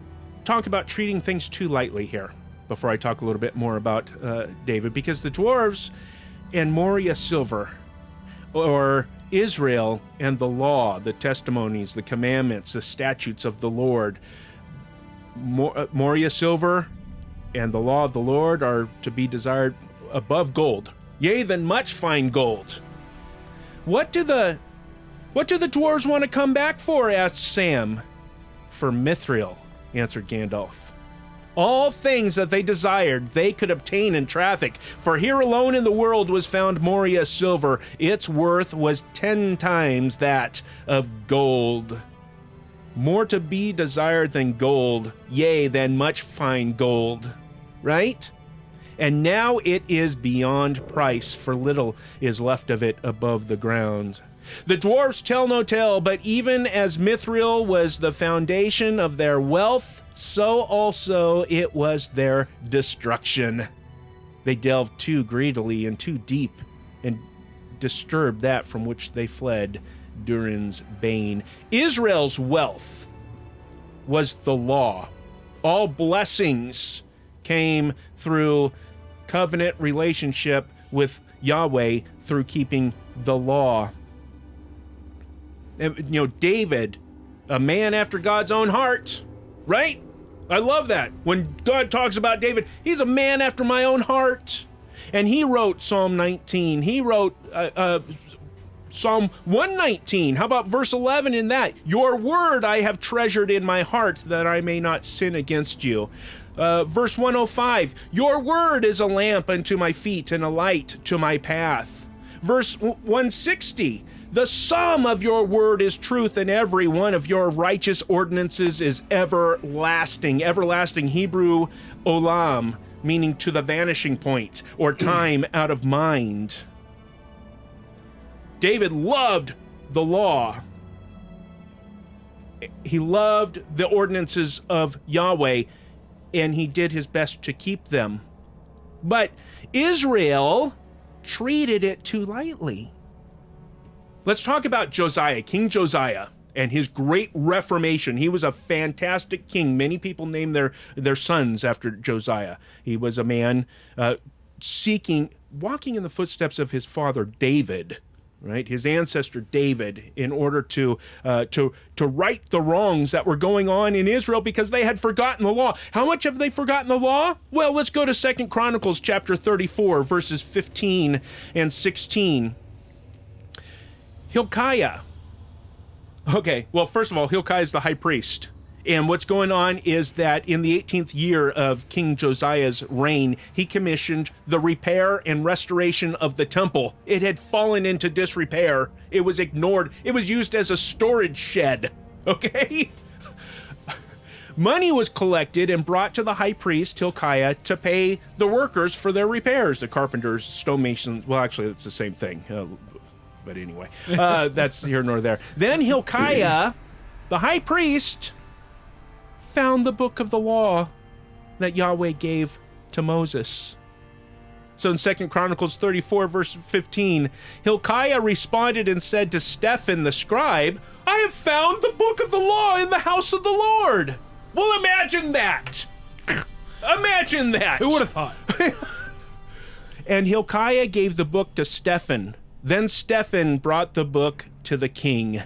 talk about treating things too lightly here before I talk a little bit more about David, because the dwarves and Moria silver, or Israel and the law, the testimonies, the commandments, the statutes of the Lord, Moria silver and the law of the Lord are to be desired above gold, yea, than much fine gold. What do the dwarves want to come back for? Asked Sam. For Mithril, answered Gandalf. All things that they desired they could obtain in traffic, for here alone in the world was found Moria silver. Its worth was 10 times that of gold. More to be desired than gold, yea, than much fine gold. Right? And now it is beyond price, for little is left of it above the ground. The dwarfs tell no tale, but even as Mithril was the foundation of their wealth, so also it was their destruction. They delved too greedily and too deep, and disturbed that from which they fled, Durin's bane. Israel's wealth was the law. All blessings came through covenant relationship with Yahweh through keeping the law. David, a man after God's own heart, right? I love that. When God talks about David, he's a man after my own heart. And he wrote Psalm 19. He wrote Psalm 119. How about verse 11 in that? Your word I have treasured in my heart that I may not sin against you. Verse 105, your word is a lamp unto my feet and a light to my path. Verse 160, the sum of your word is truth, and every one of your righteous ordinances is everlasting. Everlasting, Hebrew olam, meaning to the vanishing point, or time out of mind. David loved the law. He loved the ordinances of Yahweh, and he did his best to keep them. But Israel treated it too lightly. Let's talk about Josiah, King Josiah, and his great reformation. He was a fantastic king. Many people name their sons after Josiah. He was a man walking in the footsteps of his father David, right? His ancestor David, in order to right the wrongs that were going on in Israel because they had forgotten the law. How much have they forgotten the law? Well, let's go to 2 Chronicles chapter 34, verses 15 and 16. Hilkiah. Okay, well, first of all, Hilkiah is the high priest. And what's going on is that in the 18th year of King Josiah's reign, he commissioned the repair and restoration of the temple. It had fallen into disrepair. It was ignored. It was used as a storage shed. Okay? Money was collected and brought to the high priest, Hilkiah, to pay the workers for their repairs. The carpenters, stonemasons, well, actually, it's the same thing. But anyway, that's here nor there. Then Hilkiah, the high priest, found the book of the law that Yahweh gave to Moses. So in 2 Chronicles 34, verse 15, Hilkiah responded and said to Stephan the scribe, I have found the book of the law in the house of the Lord. Well, imagine that. Imagine that. Who would have thought? And Hilkiah gave the book to Stephan. Then Stephan brought the book to the king.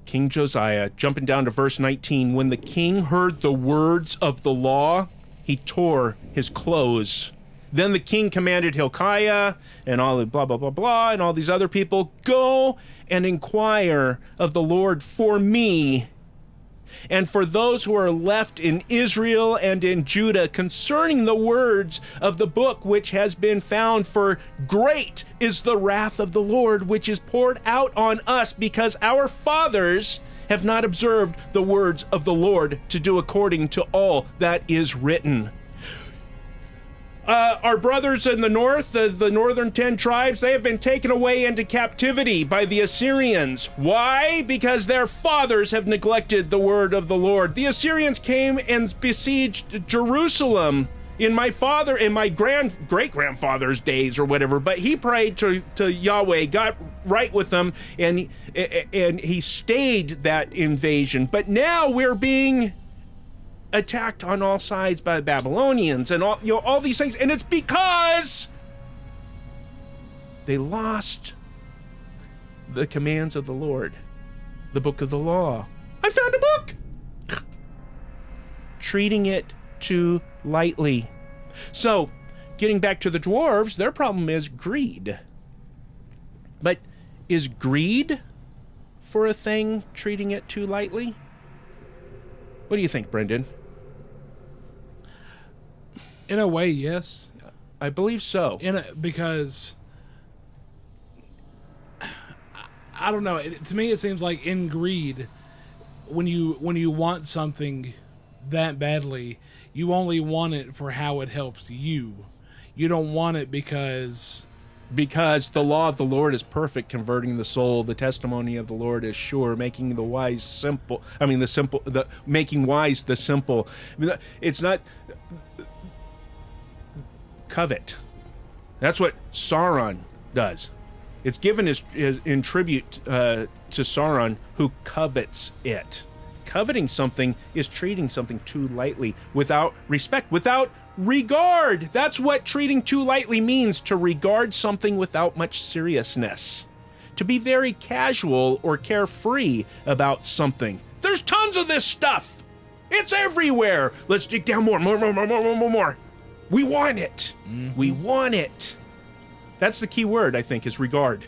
King Josiah, jumping down to verse 19, when the king heard the words of the law, he tore his clothes. Then the king commanded Hilkiah and all the blah, blah, blah, blah, and all these other people, go and inquire of the Lord for me and for those who are left in Israel and in Judah concerning the words of the book which has been found, for great is the wrath of the Lord which is poured out on us, because our fathers have not observed the words of the Lord to do according to all that is written. Our brothers in the north, the northern 10 tribes, they have been taken away into captivity by the Assyrians. Why? Because their fathers have neglected the word of the Lord. The Assyrians came and besieged Jerusalem in my great-grandfather's days or whatever, but he prayed to Yahweh, got right with them, and he stayed that invasion. But now we're being attacked on all sides by the Babylonians and all these things, and it's because they lost the commands of the Lord, the book of the law. I found a book! Treating it too lightly. So, getting back to the dwarves, their problem is greed. But is greed for a thing treating it too lightly? What do you think, Brenden? In a way, yes. I believe so. Because I don't know. To me, it seems like in greed, when you want something that badly, you only want it for how it helps you. You don't want it because the law of the Lord is perfect, converting the soul. The testimony of the Lord is sure, making the wise simple. Making wise the simple. It's not covet. That's what Sauron does. It's given in tribute to Sauron, who covets it. Coveting something is treating something too lightly, without respect, without regard. That's what treating too lightly means, to regard something without much seriousness. To be very casual or carefree about something. There's tons of this stuff. It's everywhere. Let's dig down more. We want it. Mm-hmm. We want it. That's the key word, I think, is regard.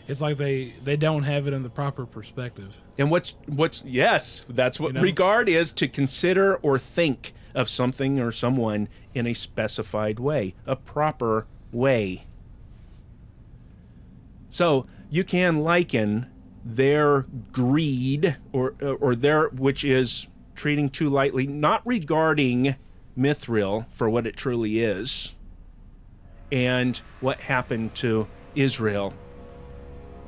It's like they don't have it in the proper perspective. And yes, that's what regard is, to consider or think of something or someone in a specified way, a proper way. So you can liken their greed or their, which is treating too lightly, not regarding Mithril for what it truly is, and what happened to Israel.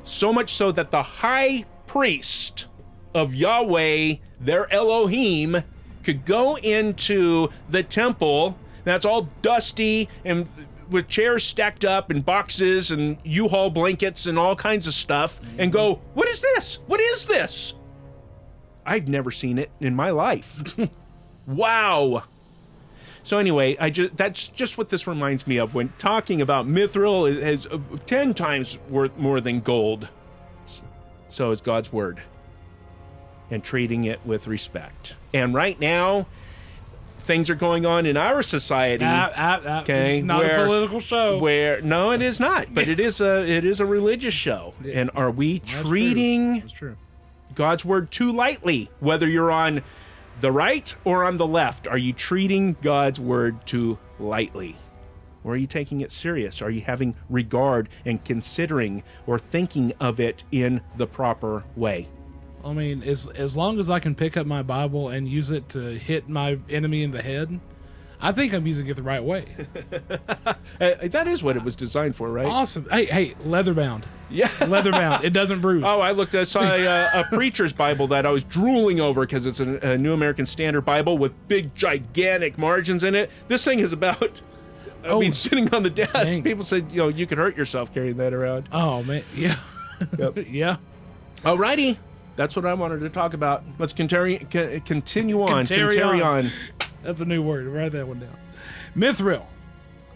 So much so that the high priest of Yahweh, their Elohim, could go into the temple that's all dusty and with chairs stacked up and boxes and U-Haul blankets and all kinds of stuff, and go, "What is this? What is this? I've never seen it in my life." Wow. So anyway, that's just what this reminds me of when talking about Mithril is 10 times worth more than gold. So is God's word, and treating it with respect. And right now, things are going on in our society. Okay, it's not a political show. No, it is not. But it is a religious show. Yeah. And are we treating God's word too lightly? Whether you're on the right or on the left, are you treating God's word too lightly? Or are you taking it serious? Are you having regard and considering or thinking of it in the proper way? I mean, as long as I can pick up my Bible and use it to hit my enemy in the head, I think I'm using it the right way. That is what it was designed for, right? Awesome. Hey, leather bound. Yeah. Leather bound. It doesn't bruise. Oh, I saw a preacher's Bible that I was drooling over because it's a New American Standard Bible with big, gigantic margins in it. This thing is about, sitting on the desk. Dang. People said, you could hurt yourself carrying that around. Oh, man. Yeah. Yep. Yeah. Alrighty. That's what I wanted to talk about. Let's continue on. Continue on. That's a new word. Write that one down. Mithril.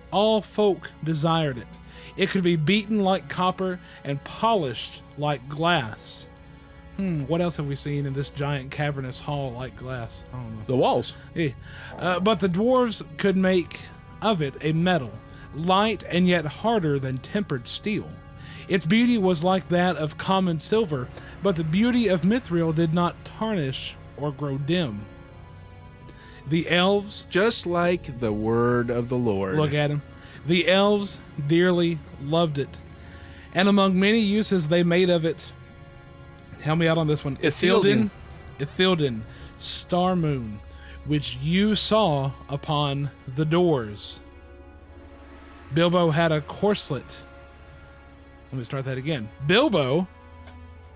All folk desired it. It could be beaten like copper and polished like glass. What else have we seen in this giant cavernous hall like glass? I don't know. The walls. Yeah. But the dwarves could make of it a metal, light and yet harder than tempered steel. Its beauty was like that of common silver, but the beauty of Mithril did not tarnish or grow dim. The elves... Just like the word of the Lord. Look at him. The elves dearly loved it, and among many uses they made of it... Help me out on this one. Ithildan. Ithilden, star moon, which you saw upon the doors. Bilbo had a corselet. Let me start that again. Bilbo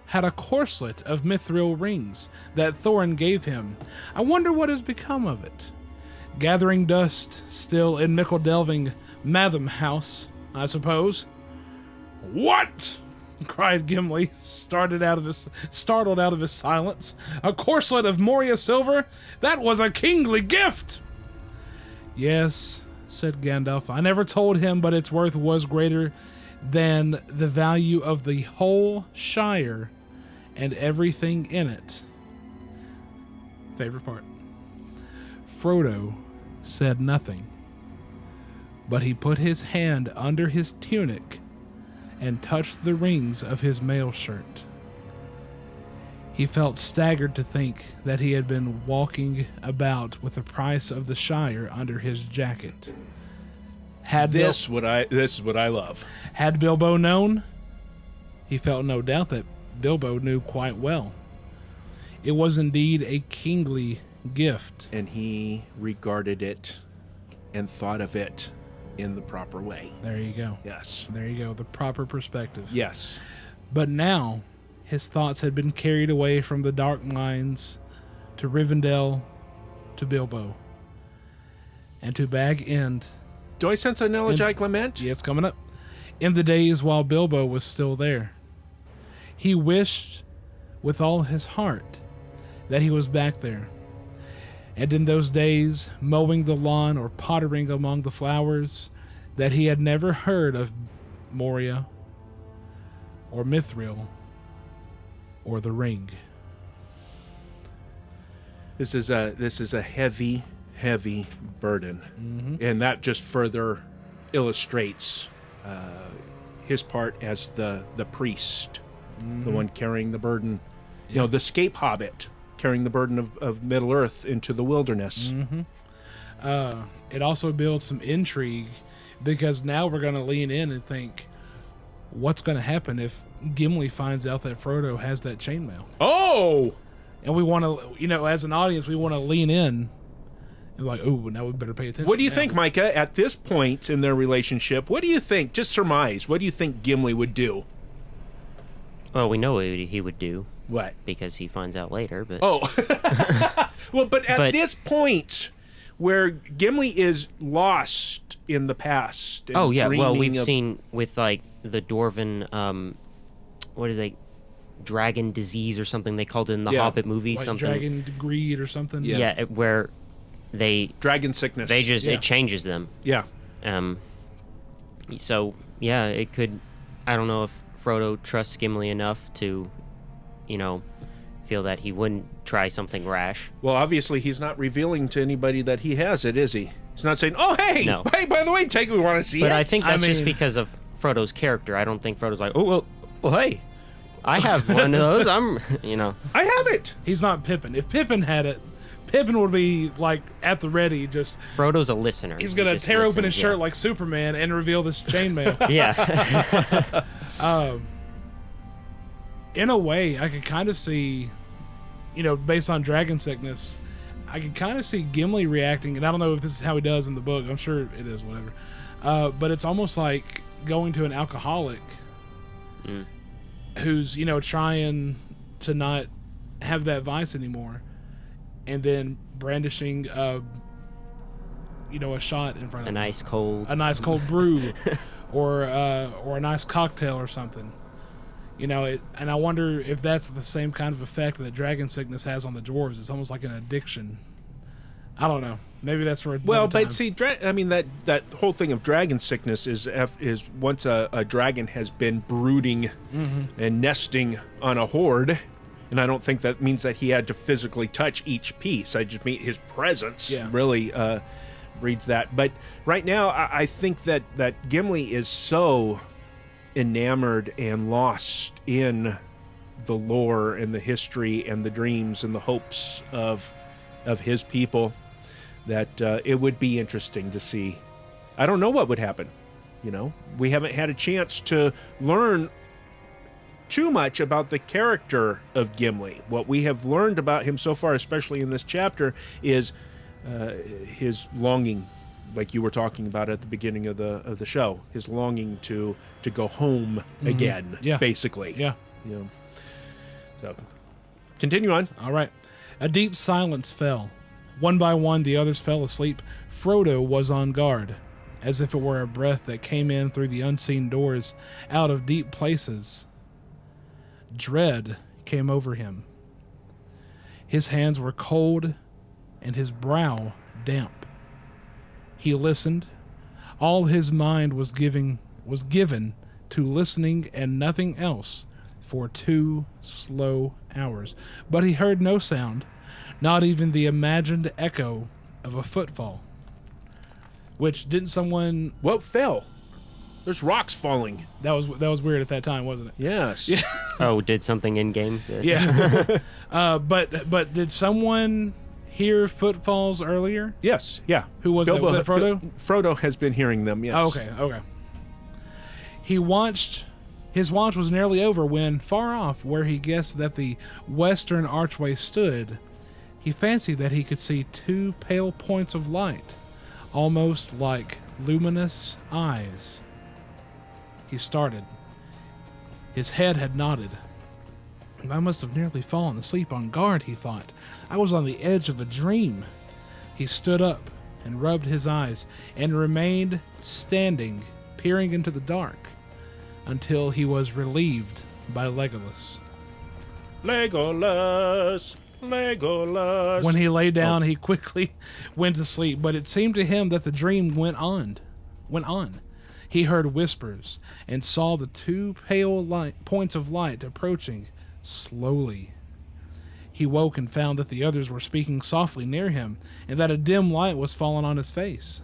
had a corselet of mithril rings that Thorin gave him. I wonder what has become of it. Gathering dust still in Mickle-delving Matham House, I suppose. What? Cried Gimli, startled out of his silence. A corselet of Moria silver? That was a kingly gift! Yes, said Gandalf. I never told him, but its worth was greater than the value of the whole Shire and everything in it. Favorite part. Frodo said nothing, but he put his hand under his tunic and touched the rings of his mail shirt. He felt staggered to think that he had been walking about with the price of the Shire under his jacket. This is what I love. Had Bilbo known? He felt no doubt that Bilbo knew quite well. It was indeed a kingly gift. And he regarded it and thought of it in the proper way. There you go. Yes. There you go. The proper perspective. Yes. But now, his thoughts had been carried away from the dark mines to Rivendell to Bilbo. And to Bag End. Do I sense an elegiac lament? Yeah, it's coming up. In the days while Bilbo was still there. He wished with all his heart that he was back there. And in those days, mowing the lawn or pottering among the flowers, that he had never heard of Moria or Mithril or the ring. This is a heavy burden, and that just further illustrates his part as the priest, the one carrying the burden. You know, the scape hobbit carrying the burden of Middle Earth into the wilderness. It also builds some intrigue because now we're going to lean in and think, what's going to happen if Gimli finds out that Frodo has that chainmail? Oh! And we want to, as an audience, we want to lean in and like, oh, now we better pay attention. What do you think, Micah, at this point in their relationship? What do you think? Just surmise. What do you think Gimli would do? Well, we know what he would do. What? Because he finds out later, but... Oh. Well, but at this point where Gimli is lost in the past. And oh, yeah. Well, we've of... seen with, like, the Dwarven, what is it, dragon disease or something they called it in the Hobbit movie. Like something. Dragon greed or something. Yeah, where they... Dragon sickness. They just, it changes them. Yeah. So, yeah, it could... I don't know if Frodo trusts Gimli enough to, feel that he wouldn't try something rash. Well, obviously, he's not revealing to anybody that he has it, is he? He's not saying, "Oh, hey, no. Hey, by the way, we want to see it." But I think that's just because of Frodo's character. I don't think Frodo's like, "Oh, well, hey, I have one of those. I have it." He's not Pippin. If Pippin had it, Pippin would be like at the ready. Just Frodo's a listener. He's gonna tear open his shirt like Superman and reveal this chainmail. Yeah. In a way, I could kind of see, based on dragon sickness, I could kind of see Gimli reacting, and I don't know if this is how he does in the book. I'm sure it is, whatever. But it's almost like going to an alcoholic who's, trying to not have that vice anymore, and then brandishing, a shot in front of him. A nice cold brew, or a nice cocktail or something. And I wonder if that's the same kind of effect that dragon sickness has on the dwarves. It's almost like an addiction. I don't know. Maybe that's for well, time. But see, that whole thing of dragon sickness is once a dragon has been brooding and nesting on a hoard, and I don't think that means that he had to physically touch each piece. I just mean his presence really reads that. But right now, I think that Gimli is so enamored and lost in the lore and the history and the dreams and the hopes of his people that it would be interesting to see. I don't know what would happen. We haven't had a chance to learn too much about the character of Gimli. What we have learned about him so far, especially in this chapter, is his longing, like you were talking about at the beginning of the show, his longing to go home again, basically. Yeah. You know. So, continue on. All right. A deep silence fell. One by one, the others fell asleep. Frodo was on guard, as if it were a breath that came in through the unseen doors, out of deep places. Dread came over him. His hands were cold, and his brow damp. He listened. All his mind was given to listening and nothing else for 2 slow hours. But he heard no sound, not even the imagined echo of a footfall. Which, didn't someone... What fell? There's rocks falling. That was weird at that time, wasn't it? Yes. Yeah. Oh, did something in game? Yeah. But did someone hear footfalls earlier? Yes. Yeah. Who was that? Was that Frodo? Frodo has been hearing them. Yes. Oh, okay. His watch was nearly over when, far off, where he guessed that the western archway stood, he fancied that he could see 2 pale points of light, almost like luminous eyes. He started. His head had nodded. I must have nearly fallen asleep on guard, he thought. I was on the edge of a dream. He stood up and rubbed his eyes and remained standing, peering into the dark, until he was relieved by Legolas. Legolas. When he lay down, he quickly went to sleep, but it seemed to him that the dream went on. He heard whispers and saw the 2 pale points of light approaching slowly. He woke and found that the others were speaking softly near him, and that a dim light was falling on his face.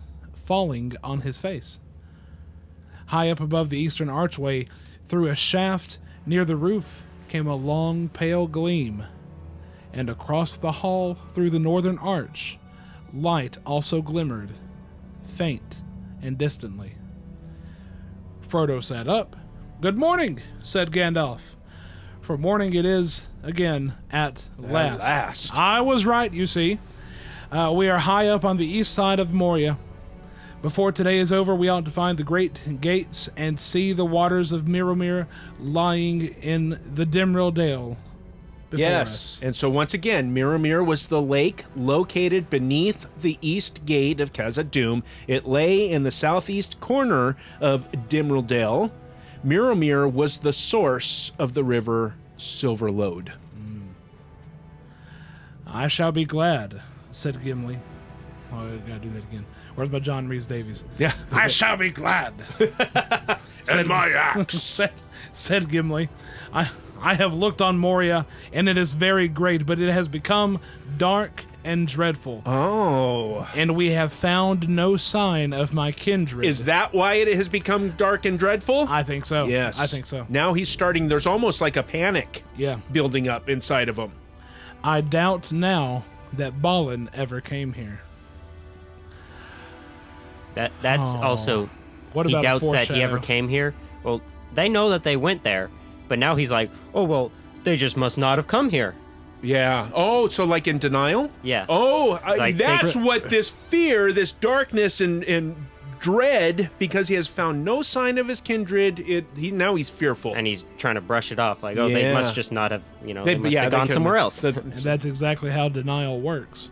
High up above the eastern archway, through a shaft near the roof, came a long pale gleam, and across the hall through the northern arch, light also glimmered, faint and distantly. Frodo sat up. "Good morning," said Gandalf. "For morning it is again at last. I was right, you see. We are high up on the east side of Moria. Before today is over, we ought to find the great gates and see the waters of Mirror lying in the Dimril Dale before us." And so once again, Mirror was the lake located beneath the east gate of Khazad-dûm. It lay in the southeast corner of Dimril Dale. Mirror was the source of the river Silverlode. "I shall be glad," said Gimli. Oh, I gotta do that again. Where's my John Rhys Davies? Yeah. "I shall be glad." And my axe. said Gimli. I have looked on Moria, and it is very great, but it has become dark and dreadful. Oh. And we have found no sign of my kindred. Is that why it has become dark and dreadful? I think so. Yes. I think so. Now he's starting, there's almost like a panic building up inside of him. I doubt now that Balin ever came here. That's also... What he about doubts a that he ever foreshadow? came here. Well, they know that they went there, but now he's like, oh, well, they just must not have come here. Yeah. Oh, so like in denial? Yeah. Oh, like that's what this fear, this darkness and dread, because he has found no sign of his kindred, now he's fearful. And he's trying to brush it off, like, oh, they must just not have, they must have they gone somewhere else. And that's exactly how denial works.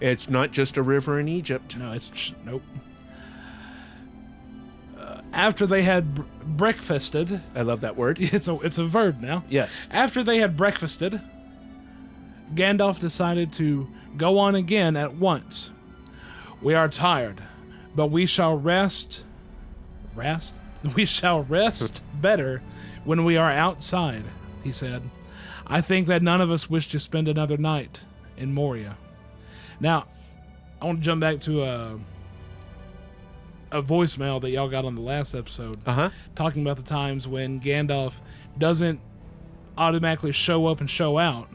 It's not just a river in Egypt. No, nope. After they had breakfasted... I love that word. It's a verb now. Yes. After they had breakfasted, Gandalf decided to go on again at once. "We are tired, but we shall rest... Rest? We shall rest better when we are outside," he said. "I think that none of us wish to spend another night in Moria." Now, I want to jump back to a voicemail that y'all got on the last episode, talking about the times when Gandalf doesn't automatically show up and show out,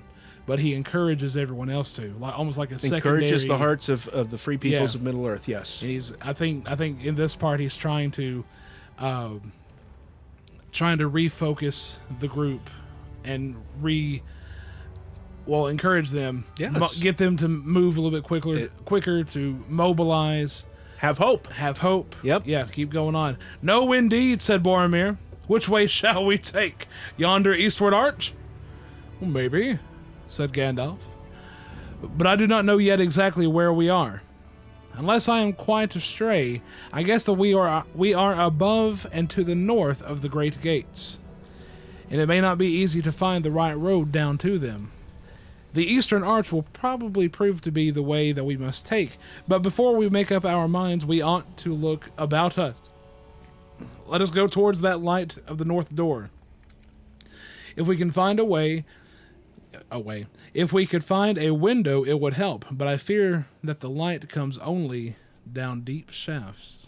but he encourages everyone else to, almost like a secondary. Encourages the hearts of the free peoples of Middle Earth. Yes, and I think in this part he's trying to trying to refocus the group and encourage them. Yes. Get them to move a little bit quicker to mobilize. Have hope. Have hope. Yep. Yeah, keep going on. No, indeed, said Boromir. Which way shall we take? Yonder eastward arch? Well, maybe, said Gandalf. But I do not know yet exactly where we are. Unless I am quite astray, I guess that we are above and to the north of the great gates. And it may not be easy to find the right road down to them. The eastern arch will probably prove to be the way that we must take, but before we make up our minds, we ought to look about us. Let us go towards that light of the north door. If we can find if we could find a window, it would help, but I fear that the light comes only down deep shafts.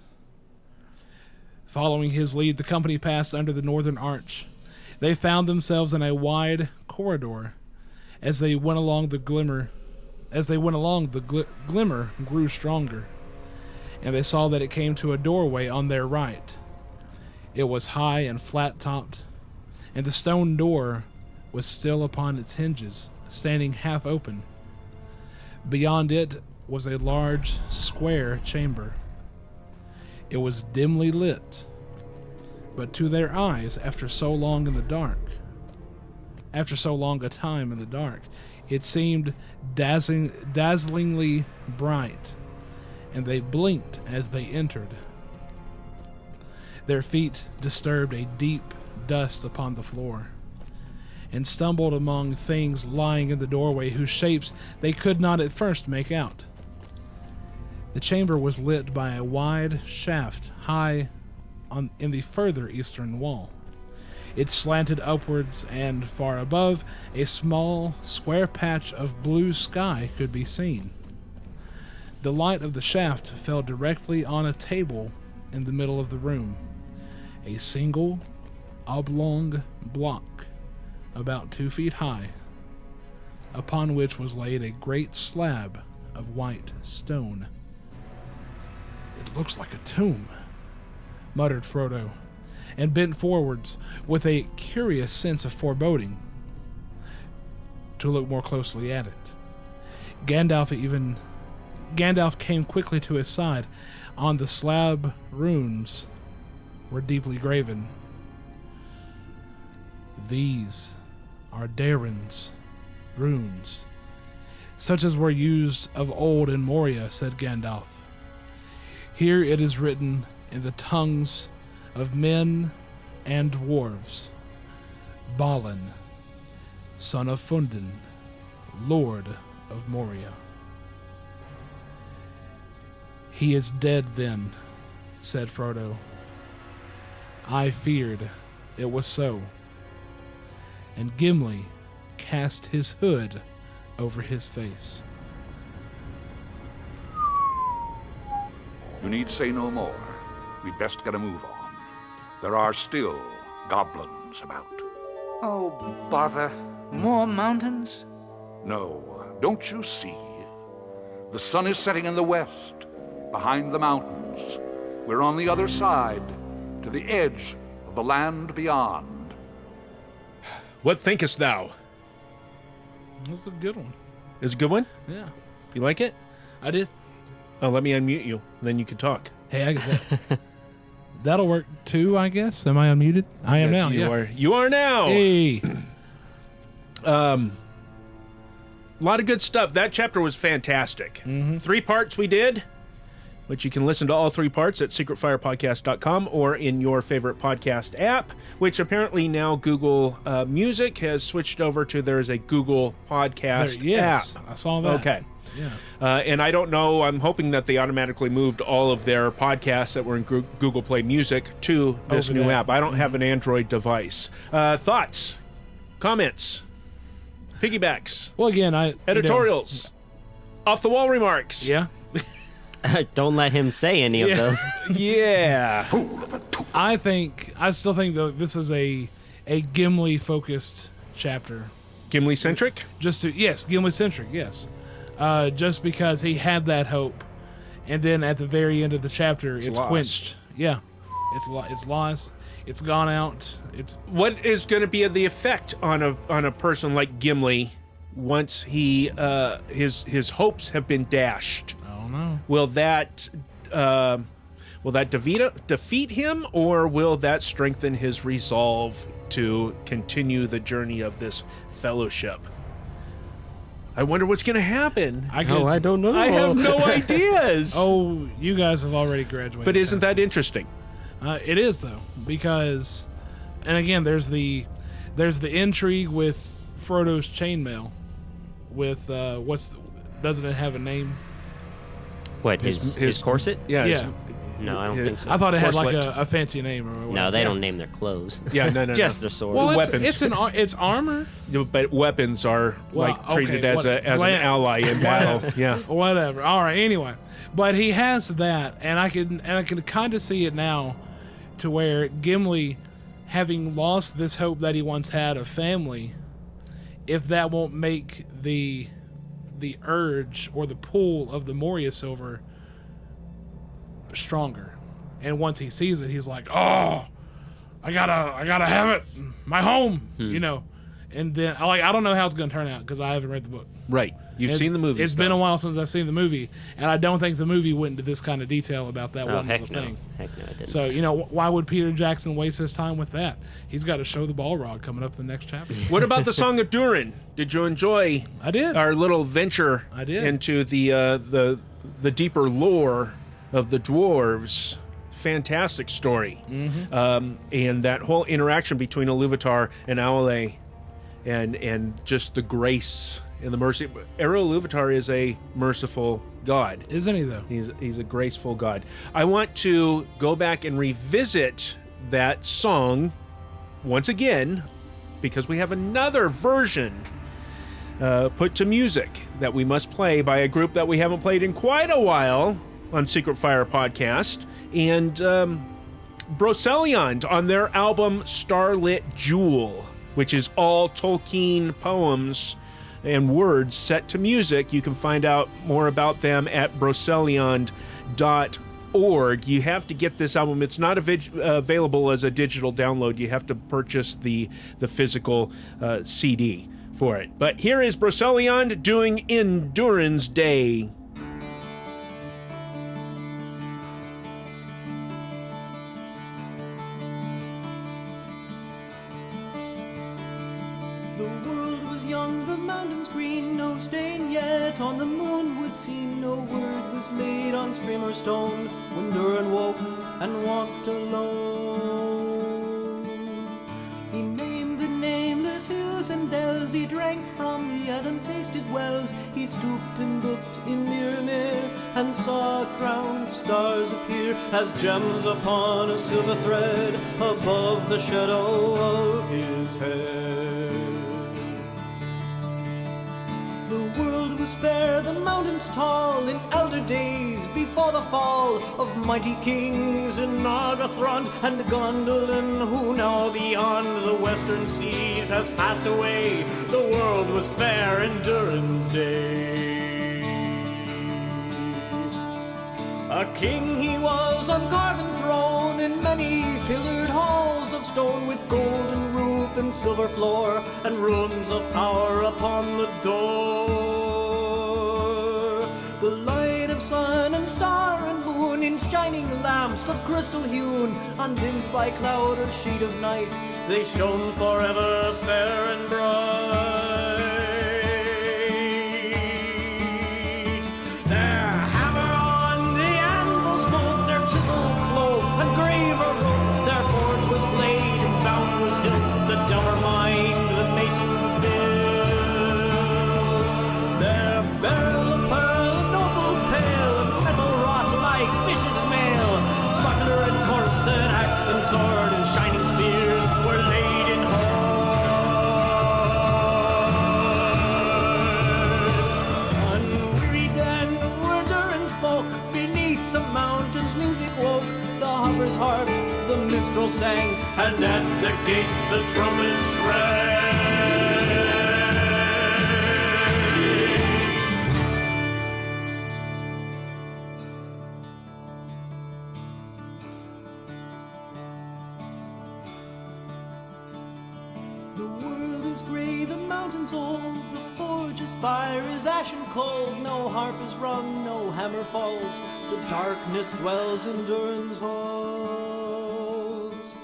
Following his lead, the company passed under the northern arch. They found themselves in a wide corridor. As they went along, the glimmer grew stronger, and they saw that it came to a doorway on their right. It was high and flat-topped, and the stone door was still upon its hinges, standing half open. Beyond it was a large, square chamber. It was dimly lit, but to their eyes, after so long a time in the dark, it seemed dazzlingly bright, and they blinked as they entered. Their feet disturbed a deep dust upon the floor, and stumbled among things lying in the doorway whose shapes they could not at first make out. The chamber was lit by a wide shaft high in the further eastern wall. It slanted upwards, and far above, a small, square patch of blue sky could be seen. The light of the shaft fell directly on a table in the middle of the room, a single, oblong block about 2 feet high, upon which was laid a great slab of white stone. "It looks like a tomb," muttered Frodo, and bent forwards with a curious sense of foreboding to look more closely at it. Gandalf came quickly to his side. On the slab, runes were deeply graven. "These are Durin's runes, such as were used of old in Moria," said Gandalf. "Here it is written in the tongues of men and dwarves. Balin, son of Fundin, Lord of Moria." "He is dead then," said Frodo. "I feared it was so." And Gimli cast his hood over his face. You need say no more. We'd best get a move on. There are still goblins about. Oh, bother. More mountains? No, don't you see? The sun is setting in the west, behind the mountains. We're on the other side, to the edge of the land beyond. What thinkest thou? That's a good one. Is it a good one? Yeah. You like it? I did. Oh, let me unmute you, then you can talk. Hey, I get that. That'll work too, I guess. Am I unmuted? I am now. You are now. Hey. A lot of good stuff. That chapter was fantastic. 3 parts we did, which you can listen to all 3 parts at secretfirepodcast.com or in your favorite podcast app, which apparently now Google Music has switched over to. There's a Google Podcast app. I saw that. Okay. Yeah. And I don't know, I'm hoping that they automatically moved all of their podcasts that were in Google Play Music to this new app. I don't have an Android device. Thoughts? Comments? Piggybacks? Well, again, editorials? Off-the-wall remarks? Yeah. Don't let him say any of those. Yeah. I still think that this is a Gimli-focused chapter. Gimli-centric? Gimli-centric, yes. Just because he had that hope, and then at the very end of the chapter, it's quenched. Yeah. It's lost. It's gone out. It's What is going to be the effect on a person like Gimli once he his hopes have been dashed? I don't know. Will that defeat him, or will that strengthen his resolve to continue the journey of this fellowship? I wonder what's going to happen. I don't know. I have no ideas. Oh, you guys have already graduated. But isn't that interesting? It is though, because, and again, there's the intrigue with Frodo's chainmail. With doesn't it have a name? What, his corset? Yeah. Yeah. No, I don't think so. I thought it had like Corselet. a fancy name or whatever. No, they don't name their clothes. Yeah, no. Just their swords. Well, Weapons. it's armor. But weapons are treated as an ally in battle. Yeah. Whatever. All right. Anyway, but he has that, and I can kind of see it now, to where Gimli, having lost this hope that he once had of family, if that won't make the urge or the pull of the Moria silver stronger, and once he sees it, he's like, oh, I gotta have it, my home, you know. And then I don't know how it's gonna turn out because I haven't read the book. Right. You've seen the movie. It's been a while since I've seen the movie, and I don't think the movie went into this kind of detail about that one little thing. Heck no, it didn't. So, why would Peter Jackson waste his time with that? He's got to show the Balrog coming up the next chapter. What about the Song of Durin? Did you enjoy I did. our little venture I did. into the deeper lore of the dwarves? Fantastic story. Mm-hmm. And that whole interaction between Iluvatar and Aulë, and just the grace and the mercy. Iluvatar is a merciful god. Isn't he, though? He's a graceful god. I want to go back and revisit that song once again, because we have another version put to music that we must play by a group that we haven't played in quite a while on Secret Fire Podcast, and Broceliande on their album Starlit Jewel, which is all Tolkien poems and words set to music. You can find out more about them at broceliande.org. You have to get this album. It's not available as a digital download. You have to purchase the physical CD for it. But here is Broceliande doing In Durin's Day. The world was young, the mountains green, no stain yet on the moon was seen, no word was laid on stream or stone, when Durin woke and walked alone. He named the nameless hills and dells, he drank from the untasted wells, he stooped and looked in mirror, and saw a crown of stars appear, as gems upon a silver thread, above the shadow of his head. The world was fair, the mountains tall, in elder days before the fall of mighty kings in Nargothrond and Gondolin, who now beyond the western seas has passed away. The world was fair in Durin's day. A king he was on carven throne, in many pillared halls of stone, with golden roof and silver floor, and runes of power upon the door. The light of sun and star and moon, in shining lamps of crystal hewn, undimmed by cloud or sheet of night, they shone forever fair and bright. Their hammer on the anvil smote, their chisel clove and graver wrote, their forge was blade and bound was hilt, the delver mined, the mason built. Their barrel of pearl, a noble pale, and metal wrought like fish's mail, buckler and corset, axe and sword, and shining spears were laid in hoard. Unwearied then were Durin's folk, beneath the mountains music woke, the harper's harped, the minstrel sang, and at the gates the trumpets rang. The world is gray, the mountains old, the forge's fire is ashen cold. No harp is rung, no hammer falls, the darkness dwells in Durin's halls.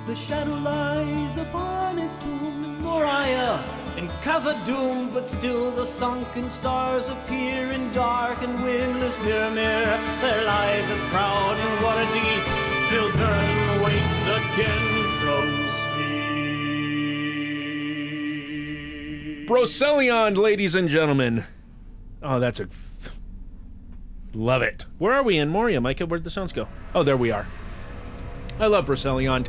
The shadow lies upon his tomb in Moriah and Khazad-dûm, but still the sunken stars appear in dark and windless Miramir. There lies his crown in Waterdeep till Durin wakes again from sleep. Brocelion, ladies and gentlemen. Oh, that's a... Love it. Where are we in Moria, Micah? Where'd the sounds go? Oh, there we are. I love Brocelion.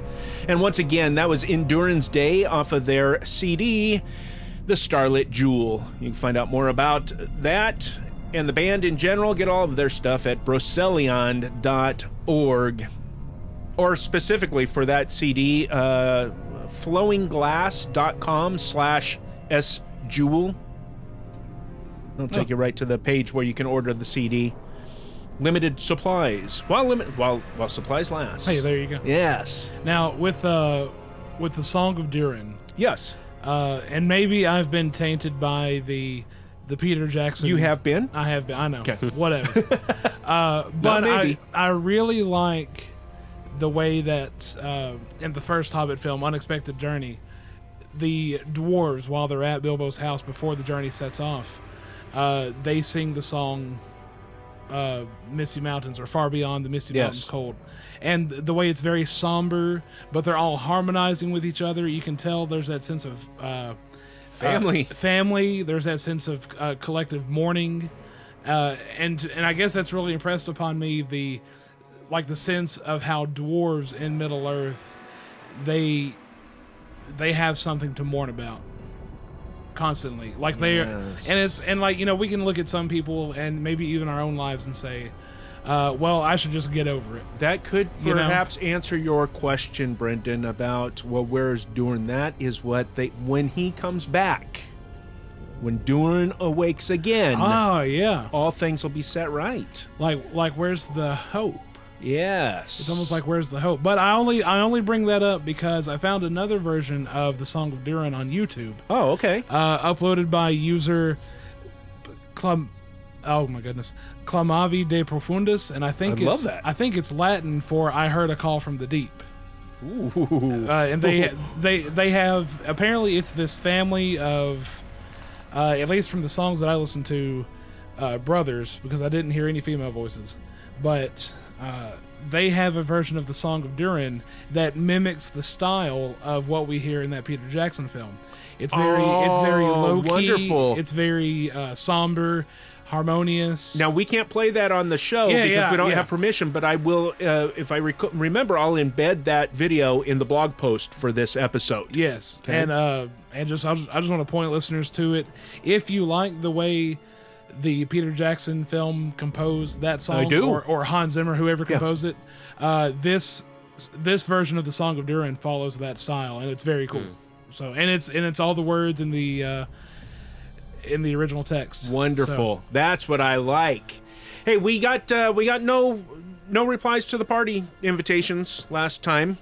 And once again, that was In Durin's Day off of their CD, The Starlit Jewel. You can find out more about that and the band in general. Get all of their stuff at brocelion.org. Or specifically for that CD, flowingglass.com/sjewel. It'll take you right to the page where you can order the CD. Limited supplies while supplies last. Hey, there you go. Yes. Now with the Song of Durin. Yes. And maybe I've been tainted by the Peter Jackson. You have been? I have been. I know. Okay. Whatever. But I really like the way that in the first Hobbit film, Unexpected Journey, the dwarves, while they're at Bilbo's house before the journey sets off, they sing the song Misty Mountains, or Far Beyond the Misty Mountains Cold. And the way it's very somber, but they're all harmonizing with each other. You can tell there's that sense of family. There's that sense of collective mourning. And I guess that's really impressed upon me the sense of how dwarves in Middle Earth, they have something to mourn about constantly. Like they're and we can look at some people and maybe even our own lives and say, well, I should just get over it. That could perhaps answer your question, Brenden, about, well, where's Durin? That is what when he comes back, when Durin awakes again, all things will be set right. Like where's the hope? Yes. It's almost like where's the hope? But I only bring that up because I found another version of the Song of Durin on YouTube. Oh, okay. Uploaded by user Clamavi de Profundis, and I love that. I think it's Latin for I heard a call from the deep. Ooh. And they have, apparently it's this family of at least from the songs that I listened to, brothers, because I didn't hear any female voices, but they have a version of the Song of Durin that mimics the style of what we hear in that Peter Jackson film. It's very low key. Wonderful. It's very somber, harmonious. Now, we can't play that on the show because we don't have permission, but I will, if I remember, I'll embed that video in the blog post for this episode. Yes. Okay. And I just want to point listeners to it. If you like the way the Peter Jackson film composed that song, I do. Or Hans Zimmer, whoever composed it, this version of the Song of Durin follows that style, and it's very cool. So, and it's all the words in the original text. Wonderful. So. That's what I like. Hey, we got no replies to the party invitations last time,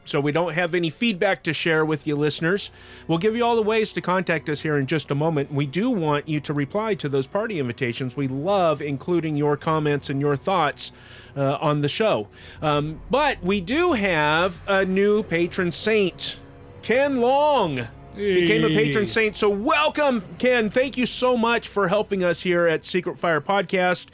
so we don't have any feedback to share with you listeners. We'll give you all the ways to contact us here in just a moment. We do want you to reply to those party invitations. We love including your comments and your thoughts on the show. But we do have a new patron saint, Ken Long. Became a patron saint. So welcome, Ken. Thank you so much for helping us here at Secret Fire Podcast,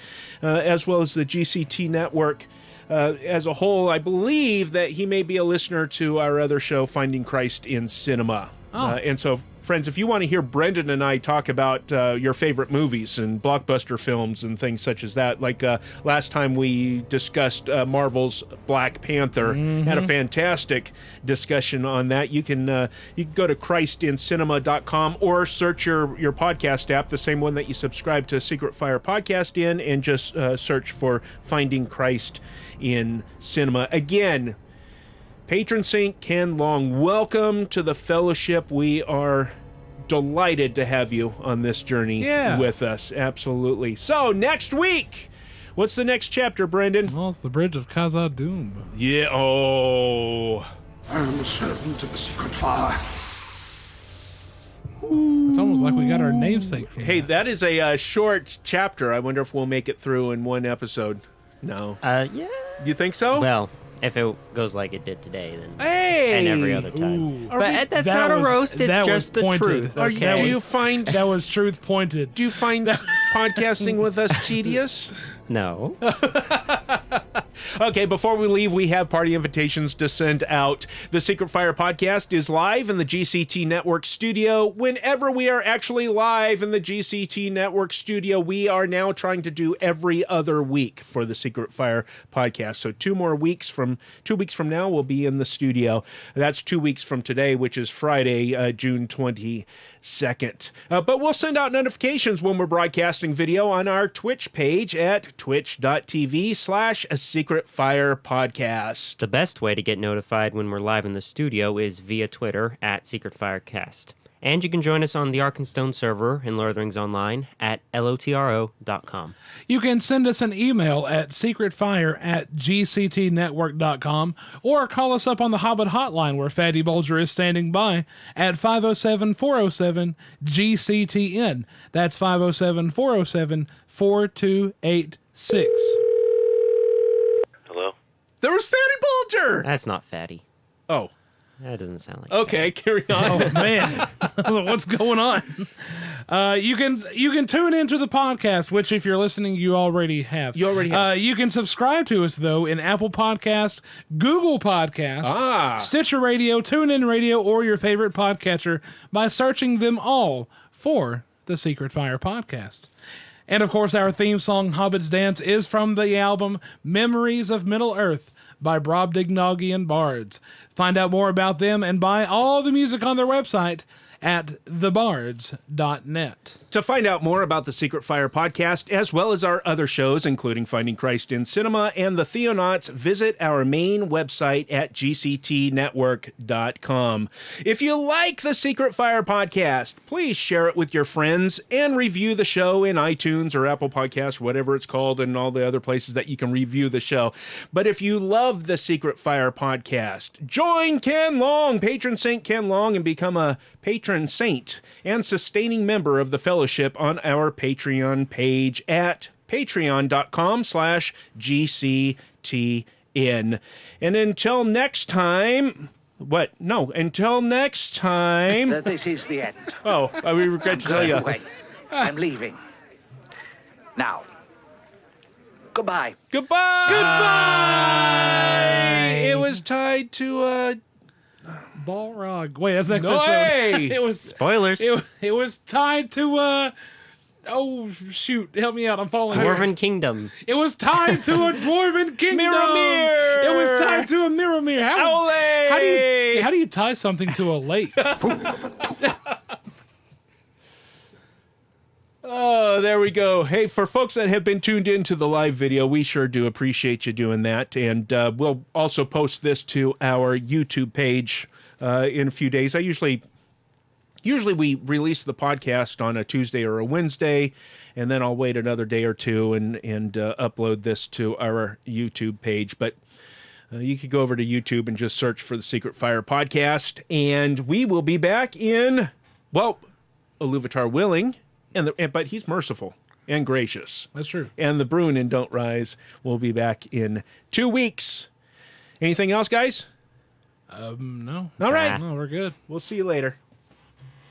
as well as the GCT Network as a whole. I believe that he may be a listener to our other show, Finding Christ in Cinema. And so, friends, if you want to hear Brenden and I talk about your favorite movies and blockbuster films and things such as that, like last time we discussed Marvel's Black Panther, had a fantastic discussion on that. You can go to christincinema.com or search your podcast app, the same one that you subscribe to Secret Fire Podcast in, and just search for Finding Christ in Cinema. Again, Patron Saint Ken Long, welcome to the fellowship. We are delighted to have you on this journey with us. Absolutely. So, next week, what's the next chapter, Brenden? Well, it's the Bridge of Khazad-dûm. Yeah, I am a servant of the secret fire. It's almost like we got our namesake from Hey, that is a short chapter. I wonder if we'll make it through in one episode. No. Yeah. You think so? Well, if it goes like it did today, then Hey! and every other time. Ooh. But that's That not a was- roast. It's that just was the pointed. truth. Are you- Okay. Do you find That was truth pointed. do you find podcasting with us tedious? No. Okay, before we leave, we have party invitations to send out. The Secret Fire podcast is live in the GCT Network studio. Whenever we are actually live in the GCT Network studio, we are now trying to do every other week for the Secret Fire podcast. So 2 weeks from now, we'll be in the studio. That's 2 weeks from today, which is Friday, June 22nd. But we'll send out notifications when we're broadcasting video on our Twitch page at twitch.tv/Secret Fire Podcast. The best way to get notified when we're live in the studio is via Twitter at Secret Firecast. And you can join us on the Arkenstone server in Lord of the Rings Online at lotro.com. You can send us an email at secretfire@gctnetwork.com or call us up on the Hobbit hotline where Fatty Bulger is standing by at 507-407-GCTN. That's 507-407-4286. Hello? There was Fatty Bulger! That's not fatty. Oh. That doesn't sound like Okay, carry on. Oh, man. What's going on? You can tune into the podcast, which if you're listening, you already have. You already have. You can subscribe to us, though, in Apple Podcasts, Google Podcasts, Stitcher Radio, TuneIn Radio, or your favorite podcatcher by searching them all for the Secret Fire Podcast. And, of course, our theme song, Hobbit's Dance, is from the album Memories of Middle-earth by Brobdingnagian and Bards. Find out more about them and buy all the music on their website at thebards.net. To find out more about the Secret Fire podcast, as well as our other shows, including Finding Christ in Cinema and the Theonauts, visit our main website at gctnetwork.com. If you like the Secret Fire podcast, please share it with your friends and review the show in iTunes or Apple Podcasts, whatever it's called, and all the other places that you can review the show. But if you love the Secret Fire podcast, join Ken Long, patron Saint Ken Long, and become a patron saint and sustaining member of the fellowship on our Patreon page at patreon.com/GCTN. And until next time, until next time. This is the end. Oh, we regret to tell you. Away. I'm leaving. Now. Goodbye. Goodbye. Goodbye. It was tied to Balrog. Wait, that's next No episode. way! It was Spoilers. It was tied to oh shoot, help me out, I'm falling. Dwarven Kingdom. It was tied to a dwarven kingdom. Miramir! It was tied to a Miramir. Aulë! How do you tie something to a lake? Oh, there we go. Hey, for folks that have been tuned into the live video, we sure do appreciate you doing that. And we'll also post this to our YouTube page in a few days. Usually we release the podcast on a Tuesday or a Wednesday, and then I'll wait another day or two and upload this to our YouTube page. But you could go over to YouTube and just search for the Secret Fire podcast, and we will be back in, well, Iluvatar willing, but he's merciful and gracious. That's true. And the Bruin in Don't Rise will be back in 2 weeks. Anything else, guys? No. All right. No, we're good. We'll see you later.